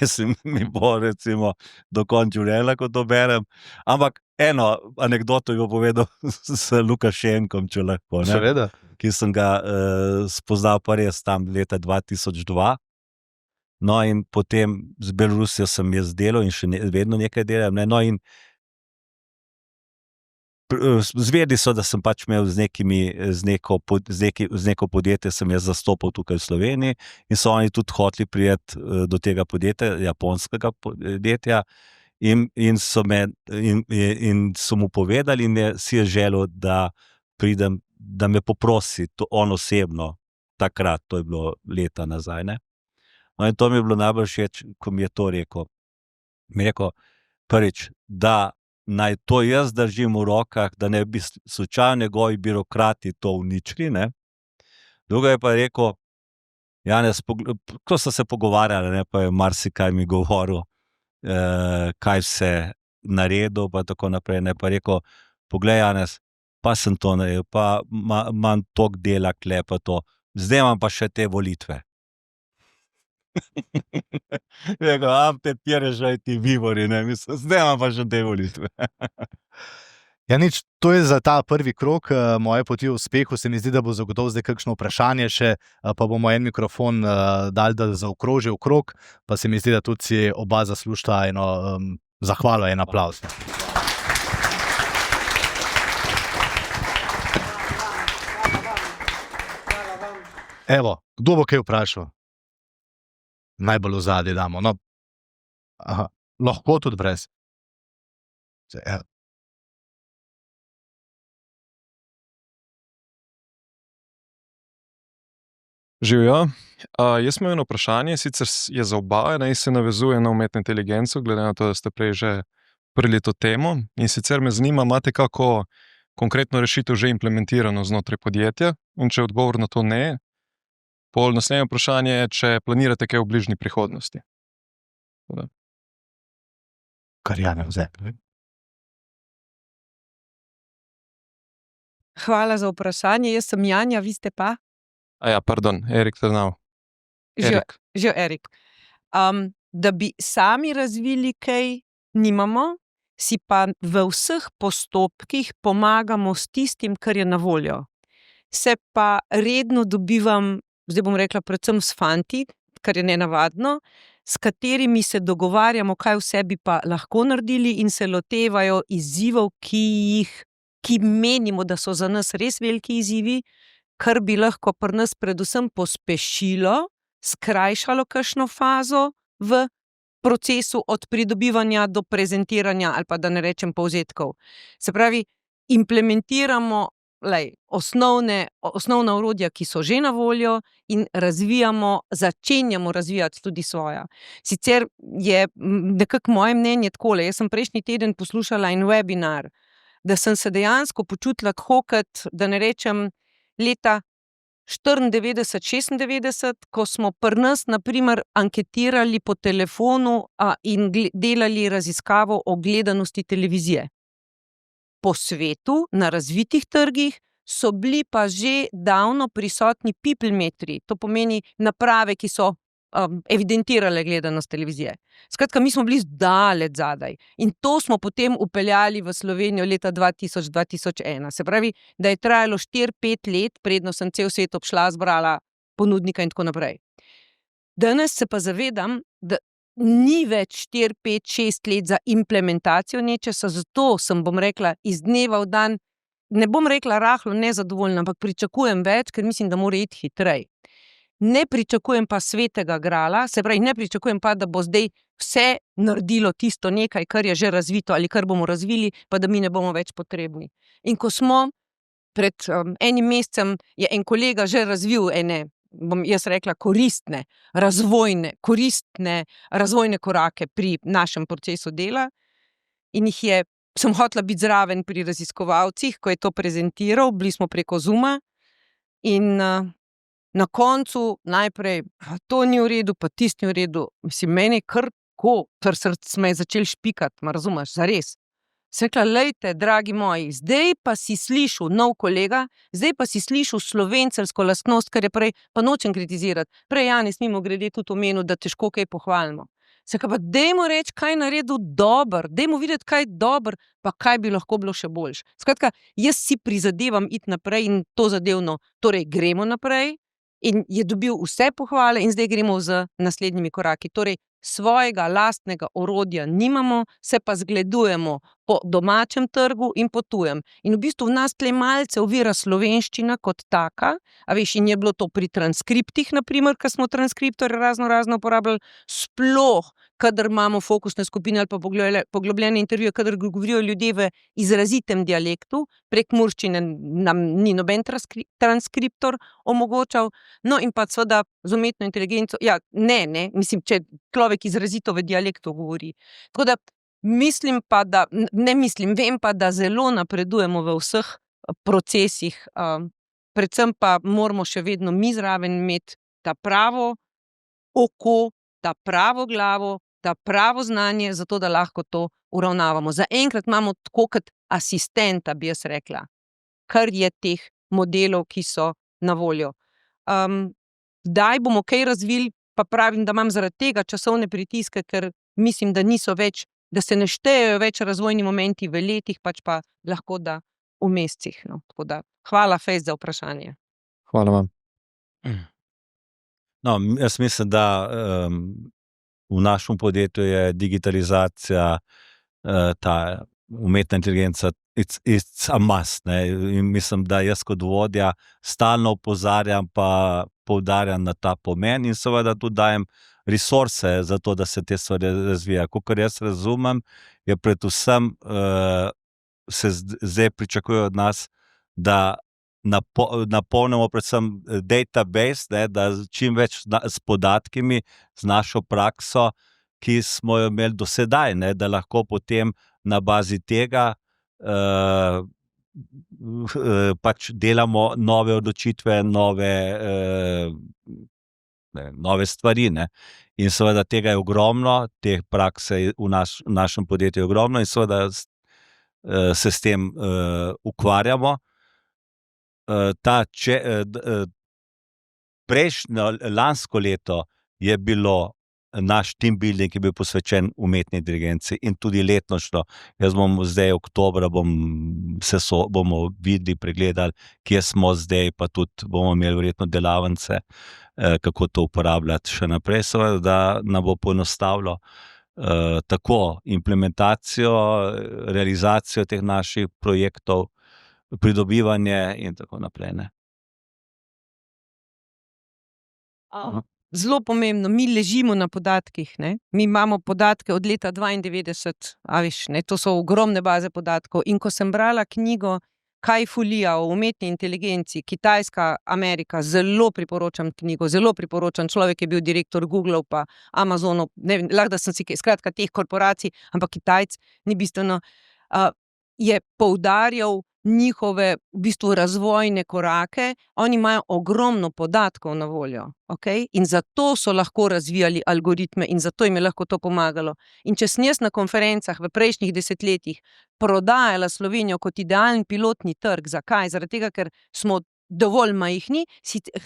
mislim, mi bo recimo do konca življenja, ko to berem. Ampak eno anekdoto bi povedal s Lukašenkom, če lahko, ne. Seveda. Ki sem ga spoznal pa res tam leta 2002. No, in potem z Belorusijo sem jaz delal in še vedno nekaj delam, ne. No, in zvedeli so, da sem pač imel z neko podjetje, sem jaz zastopal tukaj v Sloveniji, in so oni tudi hoteli priti do tega podjetja, japonskega podjetja, in so mu povedali, in si je želel, da pridem, da me poprosi, on osebno, takrat, to je bilo leta nazaj, ne. No, in to mi je bilo najbolj všeč, ko mi je to rekel. Mi je rekel, prvič, da naj to jaz držim v rokah, da ne bi slučajno njegovi birokrati to uničili, ne. Drugo je pa rekel, Janez, ko so se pogovarjali, ne, pa je marsikaj mi govoril, kaj vse naredil, pa tako naprej, ne, pa rekel, poglej, Janez, pa sem to naredil, pa imam toliko dela, kle, pa to, zdaj imam pa še te volitve. Rekel, te pjereš, ti vivori, ne, mislim, zdaj imam pa še te volitve. Ja, nič, to je za ta prvi krog moje poti v uspehu. Se mi zdi, da bo zagotovo zdaj kakšno vprašanje še, pa bomo en mikrofon dali, da zaokroži v krog, pa se mi zdi, da tudi si oba zaslužita eno zahvalo, en aplavz. Evo, kdo bo kaj vprašal? Najbolj v zadnji damo. No, lahko tudi brez. Živjo. Jaz imam eno vprašanje, sicer je za oba, in se navezuje na umetno inteligenco, glede na to, da ste prej že odprli to temo. In sicer me zanima, imate kako konkretno rešitev že implementirano znotraj podjetja? In če je odgovor na to ne, pol naslednje vprašanje je, če planirate kaj v bližnji prihodnosti. Kar Jana vzeme. Hvala za vprašanje. Jaz sem Janja, vi ste pa? Pardon, Erik Trnau. Že Erik. Da bi sami razvili kaj, nimamo, si pa v vseh postopkih pomagamo s tistim, kar je na voljo. Se pa redno dobivam, zdaj bom rekla, predvsem s fanti, kar je nenavadno, s katerimi se dogovarjamo, kaj vse bi pa lahko naredili in se lotevajo izzivov, ki menimo, da so za nas res veliki izzivi, kar bi lahko pri nas predvsem pospešilo, skrajšalo kakšno fazo v procesu od pridobivanja do prezentiranja ali pa da ne rečem povzetkov. Se pravi, implementiramo osnovna orodja, ki so že na voljo in začenjamo razvijati tudi svoja. Sicer je nekako moje mnenje takole, jaz sem prejšnji teden poslušala en webinar, da sem se dejansko počutila tako kot, da ne rečem, leta 94-96, ko smo pri nas, na primer, anketirali po telefonu in delali raziskavo o gledanosti televizije. Po svetu, na razvitih trgih, so bili pa že davno prisotni people metri, to pomeni naprave, ki so evidentirale gledanost televizije. Skratka, mi smo bili daleč zadaj in to smo potem upeljali v Slovenijo leta 2000-2001. Se pravi, da je trajalo 4-5 let, predno sem cel svet obšla, zbrala ponudnika in tako naprej. Danes se pa zavedam, da ni več 4-5-6 let za implementacijo nečesa, zato sem, bom rekla, iz dneva v dan, ne bom rekla rahlo nezadovoljna, ampak pričakujem več, ker mislim, da mora iti hitreje. Ne pričakujem pa svetega grala, se pravi, ne pričakujem pa, da bo zdaj vse naredilo tisto nekaj, kar je že razvito ali kar bomo razvili, pa da mi ne bomo več potrebni. In ko smo pred enim mesecem, je en kolega že razvil bom jaz rekla, koristne razvojne korake pri našem procesu dela in sem hotela biti zraven pri raziskovalcih, ko je to prezentiral, bili smo preko Zooma in na koncu najprej, to ni v redu, pa tisto ni v redu. Mislim, meni kar srce me je začel špikati, ma razumeš, zares. Sem rekla, lejte, dragi moji, zdaj pa si slišal nov kolega, zdaj pa si slišal slovenceljsko lastnost, kar je prej, pa nočem kritizirati. Prej Janez mimogrede tudi omenil, da težko kaj pohvalimo. Se pa dajmo reči, kaj je naredil dobro, dajmo videti, kaj je dobro, pa kaj bi lahko bilo še boljše. Skratka, jaz si prizadevam iti naprej in to zadevno, torej gremo naprej in je dobil vse pohvale in zdaj gremo z naslednjimi koraki. Torej, svojega lastnega orodja nimamo, se pa zgledujemo po domačem trgu in po tujem. In v bistvu v nas tle malce ovira slovenščina kot taka, in je bilo to pri transkriptih, na primer, ko smo transkriptorje razno uporabljali, sploh, kadar imamo fokusne skupine ali pa poglobljene intervjuje, kadar govorijo ljudje v izrazitem dialektu, prek murščine nam ni noben transkriptor omogočal, no in pa seveda z umetno inteligenco, mislim, če človek izrazito v dialektu govori. Tako da vem pa, da zelo napredujemo v vseh procesih, predvsem pa moramo še vedno mi zraven imeti ta pravo oko, ta pravo glavo, ta pravo znanje, zato da lahko to uravnavamo. Zaenkrat imamo tako kot asistenta, bi jaz rekla, kar je teh modelov, ki so na voljo. Kdaj bomo kaj razvili, pa pravim, da imam zaradi tega časovne pritiske, ker mislim, da niso več, da se ne štejejo več razvojni momenti v letih, pač pa lahko da v mesecih. No. Tako da, hvala Fejs za vprašanje. Hvala vam. No, jaz mislim, da v našem podjetju je digitalizacija, ta umetna inteligenca, it's a must. Ne? In mislim, da jaz kot vodja stalno opozarjam pa poudarjam na ta pomen in seveda tudi dajem resurse za to, da se te stvari razvijajo. Kakor jaz razumem, je predvsem se zdaj pričakuje od nas, da napolnimo predvsem database, ne, da čim več s podatkimi, z našo prakso, ki smo jo imeli do sedaj, ne, da lahko potem na bazi tega pač delamo nove odločitve, nove stvari. Ne. In seveda tega je ogromno, te prakse v našem podjetju je ogromno in seveda se s tem ukvarjamo. Lansko leto je bilo naš team building, ki je bil posvečen umetni inteligenci in tudi letnočno. Jaz bom zdaj oktobra bomo videli, pregledali, kje smo zdaj, pa tudi bomo imeli verjetno delavnice, kako to uporabljati še naprej, seveda, da nam bo poenostavilo tako implementacijo, realizacijo teh naših projektov, pridobivanje in tako naprej. Ne. Zelo pomembno, mi ležimo na podatkih, ne? Mi imamo podatke od leta 92, a veš, ne? To so ogromne baze podatkov. In ko sem brala knjigo Kaj Fulija o umetni inteligenci, Kitajska, Amerika, zelo priporočam knjigo, zelo priporočam. Človek je bil direktor Google pa Amazonov, ne vem, lahko da sem si skratka teh korporacij, ampak Kitajc ni bistveno, je poudarjal njihove v bistvu razvojne korake, oni imajo ogromno podatkov na voljo, okay? In zato so lahko razvijali algoritme in zato jim je lahko to pomagalo. In če sem jaz na konferencah v prejšnjih desetletjih prodajala Slovenijo kot idealen pilotni trg, zakaj? Zaradi tega, ker smo dovolj majhni,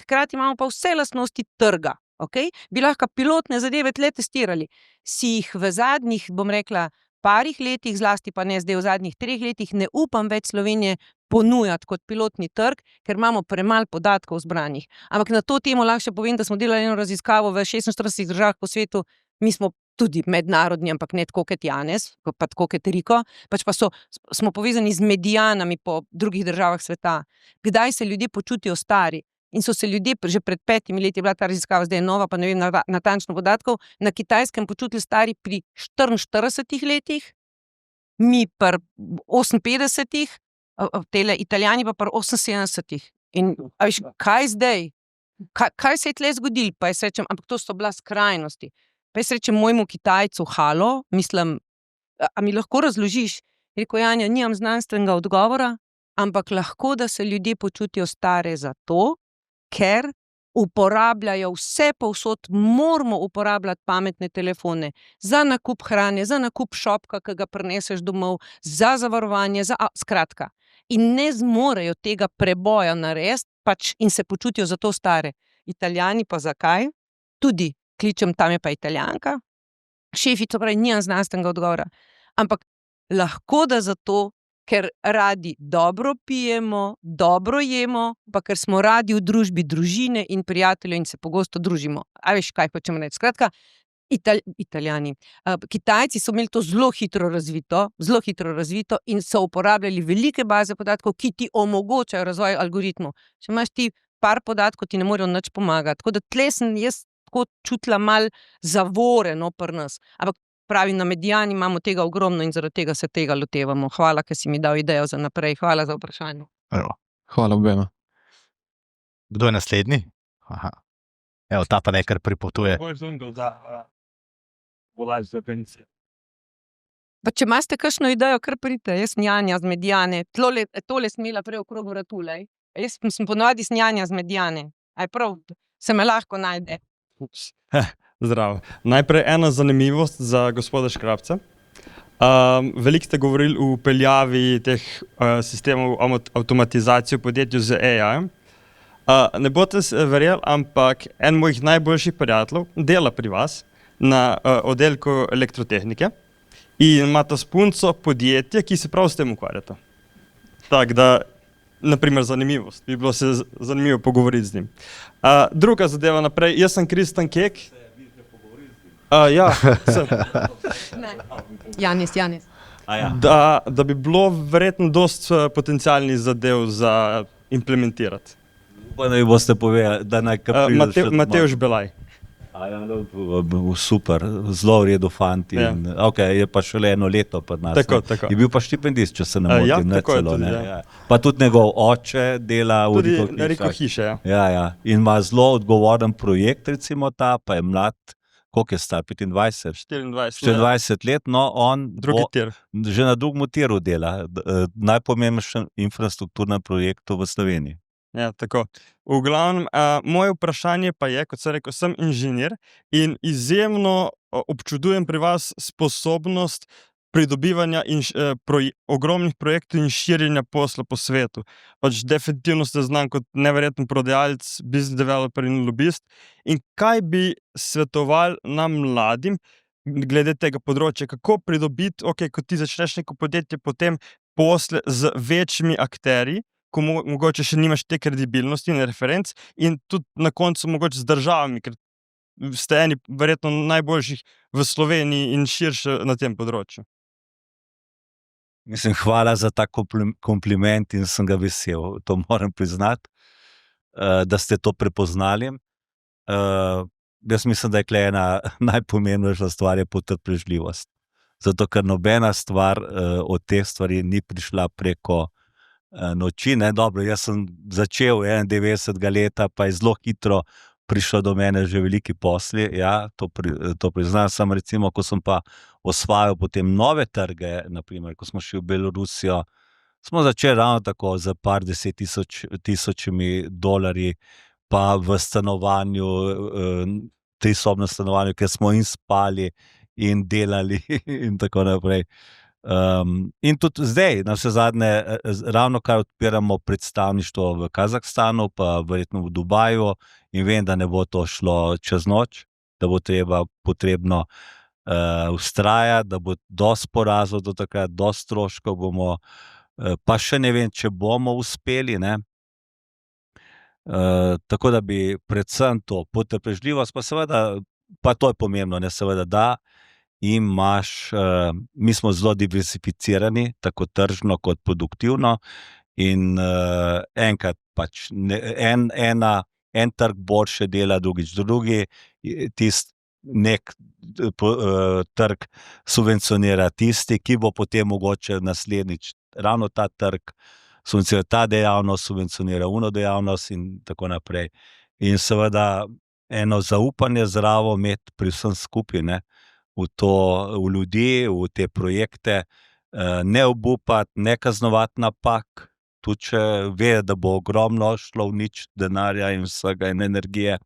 hkrati imamo pa vse lastnosti trga, okay? Bi lahko pilotne zadeve tle testirali. Si jih v zadnjih, bom rekla, parih letih, zlasti pa ne zdaj v zadnjih 3 letih, ne upam več Slovenije ponujati kot pilotni trg, ker imamo premalo podatkov zbranih. Ampak na to temo lahko še povem, da smo delali eno raziskavo v 46 državah po svetu, mi smo tudi mednarodni, ampak ne tako kot Janez, pa tako kot Riko, pač pa smo povezani z medijanami po drugih državah sveta. Kdaj se ljudje počutijo stari? In so se ljudje že pred 5 leti, je bila ta raziskava, zdaj je nova, pa ne vem natančno podatkov, na Kitajskem počutili stari pri 44 letih, mi pri 58, tele Italijani pa pri 78. In a veš, kaj zdaj? Kaj se je tle zgodilo? Pa jaz rečem, ampak to so bila skrajnosti. Pa jaz rečem mojemu Kitajcu, halo, mislim, a mi lahko razložiš? Rekel, Janja, nimam znanstvenega odgovora, ampak lahko, da se ljudje počutijo stare zato, ker uporabljajo vse povsod, moramo uporabljati pametne telefone za nakup hrane, za nakup šopka, ki ga prineseš domov, za zavarovanje, skratka. In ne zmorejo tega preboja narediti, pač in se počutijo zato stare. Italijani pa zakaj? Tudi kličem, tam je pa Italijanka, šefica pravi, nimam znanstvenega odgovora. Ampak lahko da zato, ker radi dobro pijemo, dobro jemo, pa ker smo radi v družbi družine in prijateljev in se pogosto družimo. A veš, kaj hočem reči? Skratka, Italijani. Kitajci so imeli to zelo hitro razvito in so uporabljali velike baze podatkov, ki ti omogočajo razvoj algoritmov. Če imaš ti par podatkov, ti ne morejo nič pomagati. Tako da tle sem jaz tako čutila malo zavoreno pri nas. Ampak pravi, na Medijani imamo tega ogromno in zaradi tega se tega lotevamo. Hvala, ker si mi dal idejo za naprej. Hvala za vprašanje. Hvala obema. Kdo je naslednji? Aha. Evo, ta pa nekaj pripotuje. Pa če imate kakšno idejo, kar pridite. Jaz sem Janja z Medijane. Tole sem imela prej okrog vratu, lej. Jaz sem ponovadi sem Janja z Medijane. A je prav? se me lahko najde. Ups. Zdravo. Najprej ena zanimivost za gospoda Škrabca. Veliko ste govorili o peljavi teh sistemov avtomatizacije v podjetju z AI-jem. Ne boste verjeli, ampak en mojih najboljših prijateljev dela pri vas na oddelku elektrotehnike in imata s punco podjetje, ki se prav s tem ukvarjata. Tako da, naprimer, zanimivost. Bi bilo se zanimivo pogovoriti z njim. Druga zadeva naprej. Jaz sem Kristjan Kek. Ja, sem. Janis. Da bi bilo verjetno dosti potencialnih zadev za implementirati. Pa ne boste povedali, da naj Matevž Belaj. Super, zelo v redu fant. Je pa šele 1 leto pred nas. Tako. Je bil pa štipendist, če se ne motim. Ja, tako je tudi, Pa tudi njegov oče dela v Tudi Riko hiše, ja. Ja. In ima zelo odgovoren projekt, recimo ta, pa je mlad. Koliko je star? 25? 24 let, no on Drugi tir. že na drugem tiru dela, najpomembnejšem infrastrukturnem projektu v Sloveniji. Ja, tako. V glavnem, moje vprašanje pa je, kot sem rekel, sem inženir in izjemno občudujem pri vas sposobnost pridobivanja ogromnih projektov in širjenja posla po svetu. Pač definitivno ste znan kot neverjeten prodajalec, business developer in lobist. In kaj bi svetoval nam mladim glede tega področja? Kako pridobiti, ko ti začneš neko podjetje, potem posle z večjimi akterji, ko mogoče še nimaš te kredibilnosti in referenc, in tudi na koncu mogoče z državami, ker ste eni verjetno najboljših v Sloveniji in širše na tem področju. Mislim, hvala za ta kompliment in sem ga vesel, to moram priznati, da ste to prepoznali. Jaz mislim, da je ena najpomembnejša stvar je potrpežljivost. Zato, ker nobena stvar od teh stvari ni prišla preko noči. Dobro, jaz sem začel 91. leta, pa je zelo hitro prišlo do mene že veliki posli, ja, to priznam. Sam recimo, ko sem pa osvajal potem nove trge, naprimer, ko smo šli v Belorusijo, smo začeli ravno tako z par 10 tisočimi dolarji, pa v stanovanju, trisobnem stanovanju, kjer smo in spali in delali in tako naprej. In tudi zdaj, na vse zadnje, ravno kar odpiramo predstavništvo v Kazahstanu, pa verjetno v Dubaju, in vem, da ne bo to šlo čez noč, da bo potrebno vztrajati, da bo dosti porazov do takrat, dosti stroškov bomo, pa še ne vem, če bomo uspeli, ne. Tako da bi predvsem to potrpežljivost, pa seveda, pa to je pomembno, ne, seveda, da imaš, mi smo zelo diversificirani, tako tržno kot produktivno, in enkrat pač en trg boljše dela, drugi nek trg subvencionira tisti, ki bo potem mogoče naslednjič ravno ta trg subvencionira ta dejavnost, subvencionira ono dejavnost in tako naprej. In seveda eno zaupanje zdravo imeti pri vsem skupaj, ne, v ljudi, v te projekte, ne obupati, ne kaznovati napak, tudi če ve, da bo ogromno šlo v nič denarja in vsega in energije.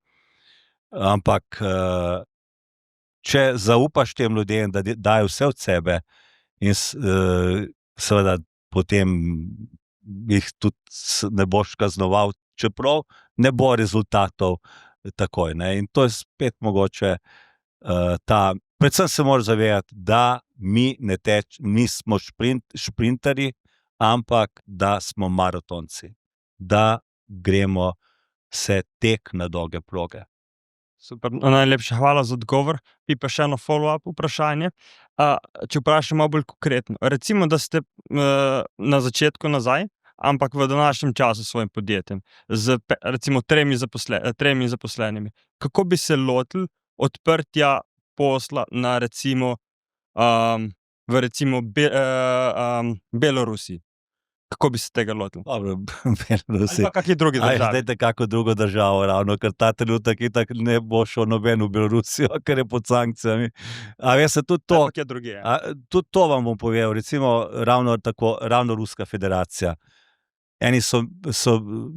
Ampak če zaupaš tem ljudem, da dajo vse od sebe in seveda potem jih tudi ne boš kaznoval, čeprav ne bo rezultatov takoj, ne. In to je spet mogoče predvsem se moraš zavedati, da mi nismo šprinterji, ampak da smo maratonci, da gremo se tek na dolge proge. Super, najlepša hvala za odgovor. Bi pa še eno follow-up vprašanje. Če vprašam malo bolj konkretno, recimo, da ste na začetku nazaj, ampak v današnjem času s svojim podjetjem, z recimo 3 zaposlenimi, kako bi se lotili odprtja posla na recimo v recimo Belorusiji? Kako bi se tega lotili? Dobro, Belorusija. Ali pa kakšni drugi državi? Dajte kako drugo državo ravno, ker ta trenutek itak ne bo šel noben v Belorusijo, ker je pod sankcijami. A veste, tudi to, Kje drugje? tudi to vam bom povedal, recimo ravno Ruska federacija. Eni so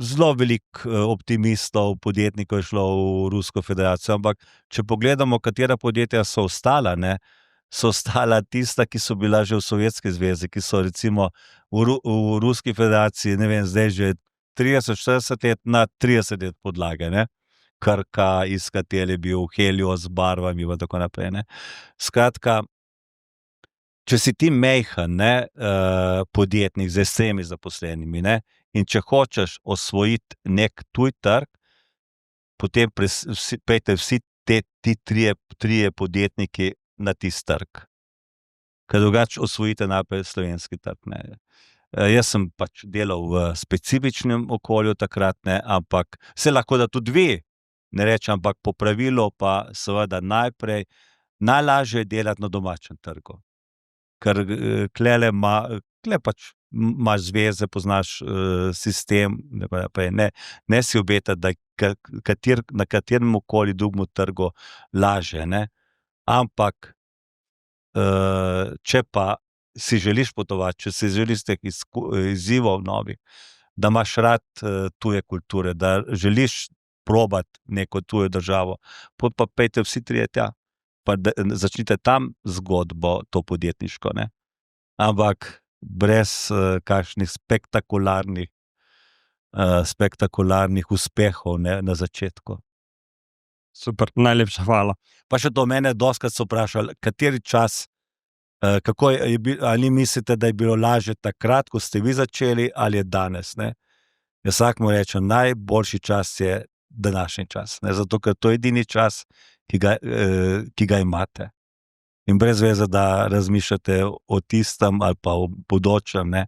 zelo veliko optimistov, podjetnikov je šlo v Rusko federacijo, ampak če pogledamo, katera podjetja so ostala, ne, so ostala tista, ki so bila že v Sovjetski zvezi, ki so recimo v Ruski federaciji, ne vem, zdaj že 30-40 let na 30 let podlage, ne. Krka, iz katere je bil Helios z barvami in tako naprej, ne. Skratka, če si ti majhen, ne, podjetnik z vsemi zaposlenimi, ne, in če hočeš osvojiti nek tuj trg, potem pejte vsi ti trije podjetniki na tisti trg. Ker drugače osvojite najprej slovenski trg, ne. Jaz sem pač delal v specifičnem okolju takrat, ne, ampak se lahko da tudi vi, ne rečem, ampak po pravilu pa seveda najlažje je delati na domačem trgu. Ker tle pač imaš zveze, poznaš sistem, ne si obetati, da na katerem koli drugem trgu lažje, ne. Ampak če pa si želiš potovati, če si želiš teh izzivov novih, da imaš rad tuje kulture, da želiš probati neko tujo državo, pa pejte vsi trije tja, pa začnite tam zgodbo to podjetniško, ne. Ampak brez kakšnih spektakularnih uspehov, ne, na začetku. Super, najlepša hvala. Pa še to mene dostikrat so vprašali, kateri čas, kako ali mislite, da je bilo lažje takrat, ko ste vi začeli, ali je danes, ne? Jaz vsakemu rečem, najboljši čas je današnji čas, ne? Zato, ker to je edini čas, ki ga imate. In brez veze, da razmišljate o tistem ali pa o bodočem, ne?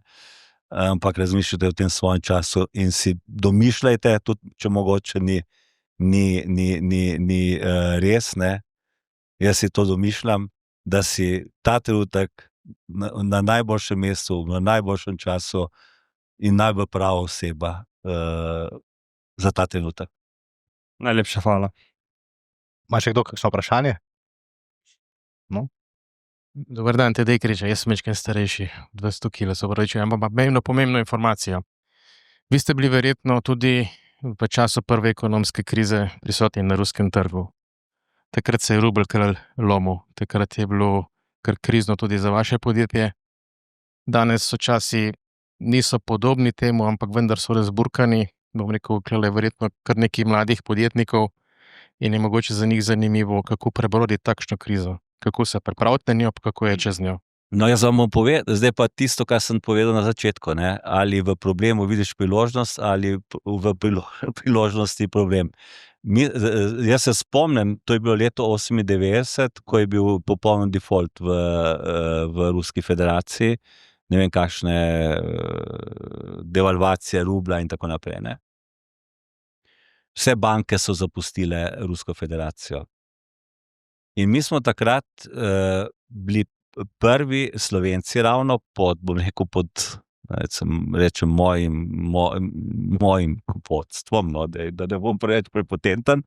Ampak razmišljate o tem svojem času in si domišljajte, tudi če mogoče ni res, ne. Jaz si to domišljam, da si ta trenutek na najboljšem mestu, v najboljšem času in najbolj prava oseba za ta trenutek. Najlepša hvala. Ima še kdo kakšno vprašanje? No? Dober dan, Tadej Križa, jaz sem večkrat starejši, 200 kg, se opravičujem, ampak pomembno informacijo. Vi ste bili verjetno tudi v času prve ekonomske krize prisotni na ruskem trgu. Takrat se je rubelj kralj lomil, takrat je bilo kar krizno tudi za vaše podjetje. Danes so časi, niso podobni temu, ampak vendar so razburkani, bom rekel, tukaj je verjetno kar nekaj mladih podjetnikov in je mogoče za njih zanimivo, kako prebroditi takšno krizo, kako se pripraviti na njo, pa kako je čez njo. No, jaz vam bom povedal, zdaj pa tisto, kar sem povedal na začetku, ne, ali v problemu vidiš priložnost, ali v priložnosti problem. Jaz se spomnim, to je bilo leto 1998, ko je bil popoln default v Ruski federaciji, ne vem kakšne devalvacije rublja in tako naprej, ne. Vse banke so zapustile Rusko federacijo. In mi smo takrat bili prvi Slovenci ravno rečem mojim vodstvom, no, da ne bom preveč prepotenten,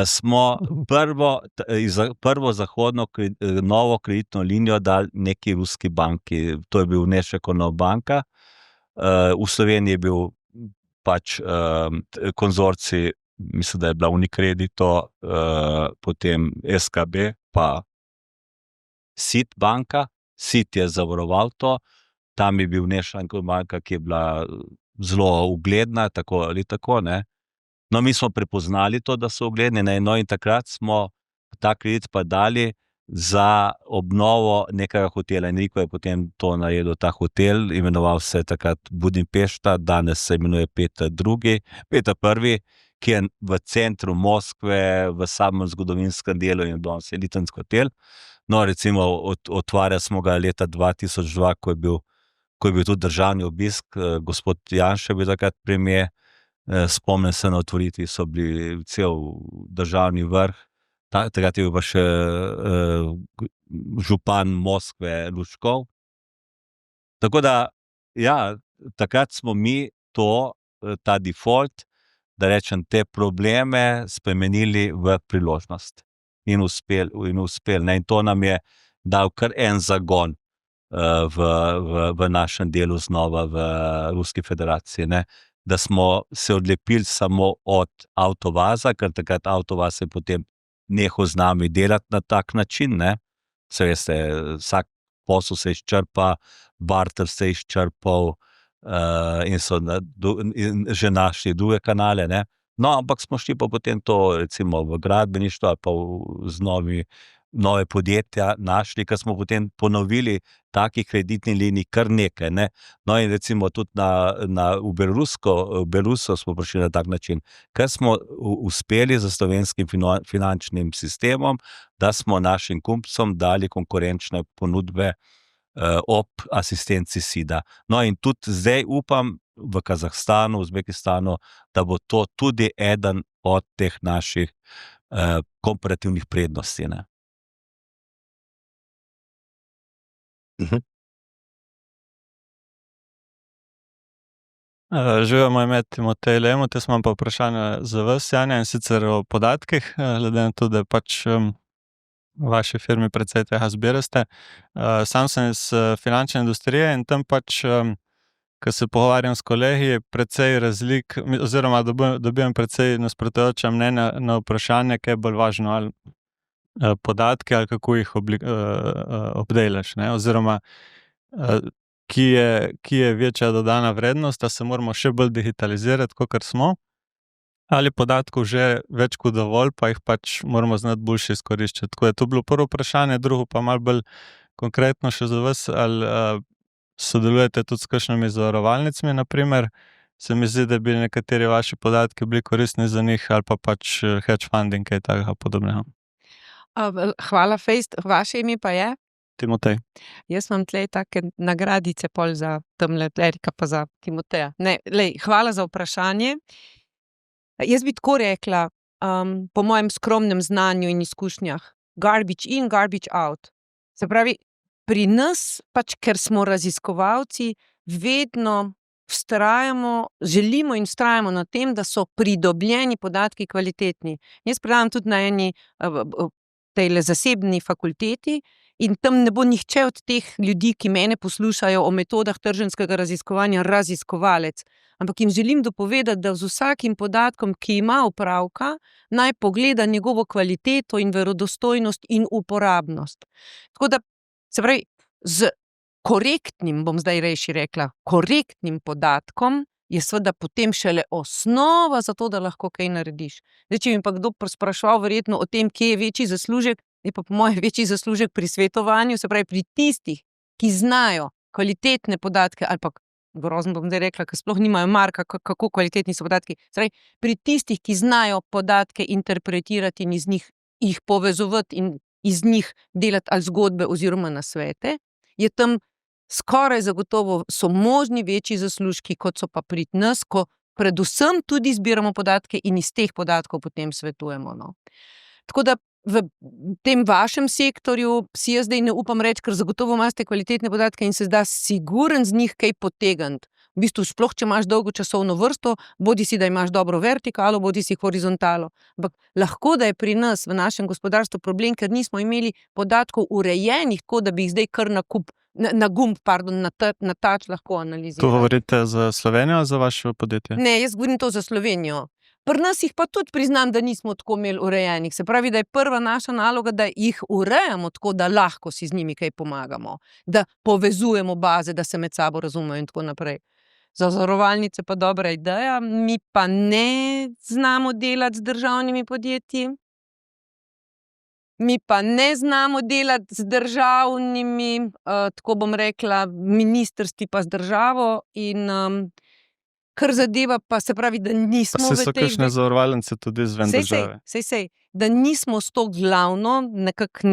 smo prvo zahodno novo kreditno linijo dali neki ruski banki, to je bil Nešekonov banka, v Sloveniji je bil pač konzorcij, mislim, da je bila Unicredito, potem SKB, pa SIT banka, SIT je zavaroval to, tam je bil Nešekonov banka, ki je bila zelo ugledna, tako ali tako, ne. No, mi smo prepoznali to, da so ugledni, ne, no, in takrat smo ta kredit pa dali za obnovo nekega hotela. Enrico je potem to naredil, ta hotel, imenoval se je takrat Budimpešta, danes se imenuje Peter I, ki je v centru Moskve, v samem zgodovinskem delu in danes je elitni hotel. No, recimo, otvarjali smo ga leta 2002, ko je bil tudi državni obisk, gospod Janša je bil takrat premier, spomnim se na otvoritvi, so bili cel državni vrh, takrat je bil pa še župan Moskve Lučkov. Tako da, ja, takrat smo mi ta default, da rečem, te probleme spremenili v priložnost in uspeli, ne, in to nam je dal kar en zagon v našem delu znova v Ruski federaciji, ne. Da smo se odlepili samo od Avtovaza, ker takrat Avtovaz je potem nehal z nami delati na tak način, ne. Saj veste, vsak posel se izčrpa, barter se je izčrpal, in so že našli druge kanale, ne. No, ampak smo šli pa potem to recimo v gradbeništvo ali pa nove podjetja našli, ker smo potem ponovili takih kreditnih linij kar nekaj, ne. No, in recimo tudi v Belorusijo smo prišli na tak način, ker smo uspeli z slovenskim finančnim sistemom, da smo našim kupcem dali konkurenčne ponudbe ob asistenci SID-a. No, in tudi zdaj upam v Kazahstanu, Uzbekistanu, da bo to tudi eden od teh naših komparativnih prednosti, ne. Živijo, moje ime je Timotej Lemot, jaz imam pa vprašanje za vas, Janja, in sicer o podatkih, glede na to, da pač v vaši firmi precej tega zbirate. Sam sem iz finančne industrije in tam pač, ko se pogovarjam s kolegi, je precej razlik, oziroma dobivam precej nasprotujoča mnenja na vprašanje, kaj je bolj važno, ali podatke ali kako jih obdelaš, ne, oziroma ki je večja dodana vrednost, da se moramo še bolj digitalizirati, kakor smo, ali podatkov že več kot dovolj, pa jih pač moramo znati boljše izkoriščati. Tako je to bilo prvo vprašanje, drugo pa malo bolj konkretno še za vas, ali sodelujete tudi s kakšnimi zavarovalnicami, na primer. Se mi zdi, da bi nekateri vaši podatki bili koristni za njih, ali pa pač hedge funding, kaj takega podobnega. Hvala, Fejst. Vaše ime pa je? Timotej. Jaz imam tlej take nagradice pol za tamle Erika pa za Timoteja. Ne, hvala za vprašanje. Jaz bi tako rekla, po mojem skromnem znanju in izkušnjah, garbage in, garbage out. Se pravi, pri nas, pač ker smo raziskovalci, vedno želimo in vztrajamo na tem, da so pridobljeni podatki kvalitetni. Jaz predavam tudi na eni tejle zasebni fakulteti in tam ne bo nihče od teh ljudi, ki mene poslušajo o metodah trženjskega raziskovanja, raziskovalec. Ampak jim želim dopovedati, da z vsakim podatkom, ki ima opravka, naj pogleda njegovo kvaliteto in verodostojnost in uporabnost. Tako da, se pravi, z korektnim, bom zdaj rejši rekla, korektnim podatkom je seveda potem šele osnova za to, da lahko kaj narediš. Zdaj, če bi pa kdo spraševal verjetno o tem, kje je večji zaslužek, je pa po mojem večji zaslužek pri svetovanju, se pravi pri tistih, ki znajo kvalitetne podatke, ali pa grozno bom zdaj rekla, ker sploh nimajo marka, kako kvalitetni so podatki. Se pravi, pri tistih, ki znajo podatke interpretirati in iz njih jih povezovati in iz njih delati ali zgodbe oziroma nasvete, je tam skoraj zagotovo so možni večji zaslužki, kot so pa pri nas, ko predvsem tudi zbiramo podatke in iz teh podatkov potem svetujemo, no. Tako da v tem vašem sektorju si jaz zdaj ne upam reči, ker zagotovo imate kvalitetne podatke in se da siguren z njih kaj potegniti. V bistvu sploh, če imaš dolgo časovno vrsto, bodisi da imaš dobro vertikalo, bodisi horizontalo. Ampak lahko, da je pri nas v našem gospodarstvu problem, ker nismo imeli podatkov urejenih, tako da bi jih zdaj kar na gumb, na tač lahko analizirali. To govorite za Slovenijo ali za vaše podjetje? Ne, jaz govorim to za Slovenijo. Pri nas jih pa tudi priznam, da nismo tako imeli urejenih. Se pravi, da je prva naša naloga, da jih urejamo tako, da lahko si z njimi kaj pomagamo. Da povezujemo baze, da se med sabo razumejo in tako naprej. Za zavarovalnice pa dobra ideja, mi pa ne znamo delati z državnimi podjetji. Mi pa ne znamo delati z državnimi, tako bom rekla, ministrstvi pa z državo in kar zadeva pa se pravi, da nismo Pa so kakšne zavarovalnice tudi izven države. Sej, da nismo s to glavno, nekako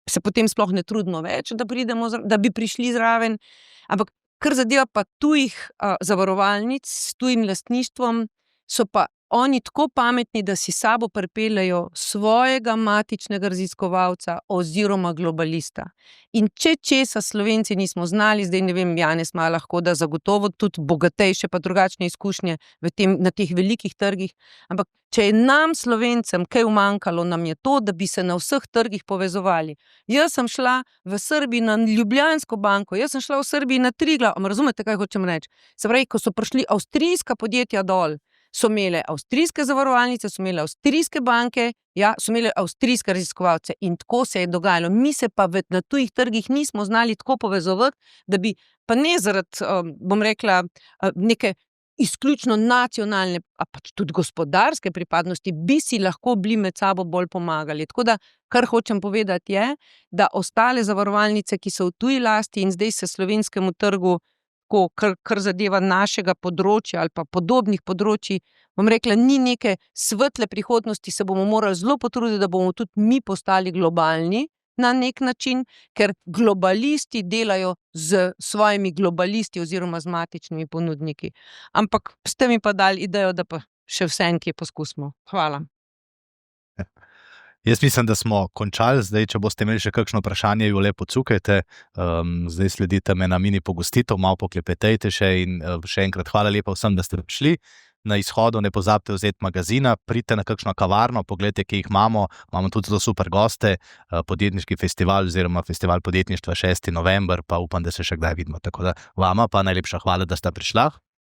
se potem sploh ne trudimo več, da bi prišli zraven, ampak kar zadeva pa tujih zavarovalnic s tujim lastništvom, so pa oni tako pametni, da si sabo pripeljejo svojega matičnega raziskovalca oziroma globalista. In če česa Slovenci nismo znali, zdaj ne vem, Janez ima lahko da zagotovo tudi bogatejše pa drugačne izkušnje na teh velikih trgih, ampak če je nam Slovencem kaj umanjkalo, nam je to, da bi se na vseh trgih povezovali. Jaz sem šla v Srbiji na Ljubljansko banko, jaz sem šla v Srbiji na Triglav, razumete, kaj hočem reči? Se pravi, ko so prišli avstrijska podjetja dol, so imele avstrijske zavarovalnice, so imele avstrijske banke, ja, so imele avstrijske raziskovalce in tako se je dogajalo. Mi se pa na tujih trgih nismo znali tako povezovati, da bi, pa ne zaradi, bom rekla, neke izključno nacionalne, a pač tudi gospodarske pripadnosti, bi si lahko bili med sabo bolj pomagali. Tako da, kar hočem povedati je, da ostale zavarovalnice, ki so v tuji lasti in zdaj se slovenskemu trgu, kar zadeva našega področja ali pa podobnih področij, bom rekla, ni neke svetle prihodnosti, se bomo morali zelo potruditi, da bomo tudi mi postali globalni na nek način, ker globalisti delajo z svojimi globalisti oziroma z matičnimi ponudniki. Ampak ste mi pa dali idejo, da pa še vsenkje poskusimo. Hvala. Jaz mislim, da smo končali. Zdaj, če boste imeli še kakšno vprašanje, jo lepo cukajte. Zdaj sledite me na mini pogostitev, malo poklepetejte še in še enkrat hvala lepa vsem, da ste prišli. Na izhodu ne pozabite vzeti magazina, pridite na kakšno kavarno, pogledajte, kje jih imamo. Imamo tudi zelo super goste, podjetniški festival oziroma festival podjetništva 6. november, pa upam, da se še kdaj vidimo. Tako da vama pa najlepša hvala, da ste prišla.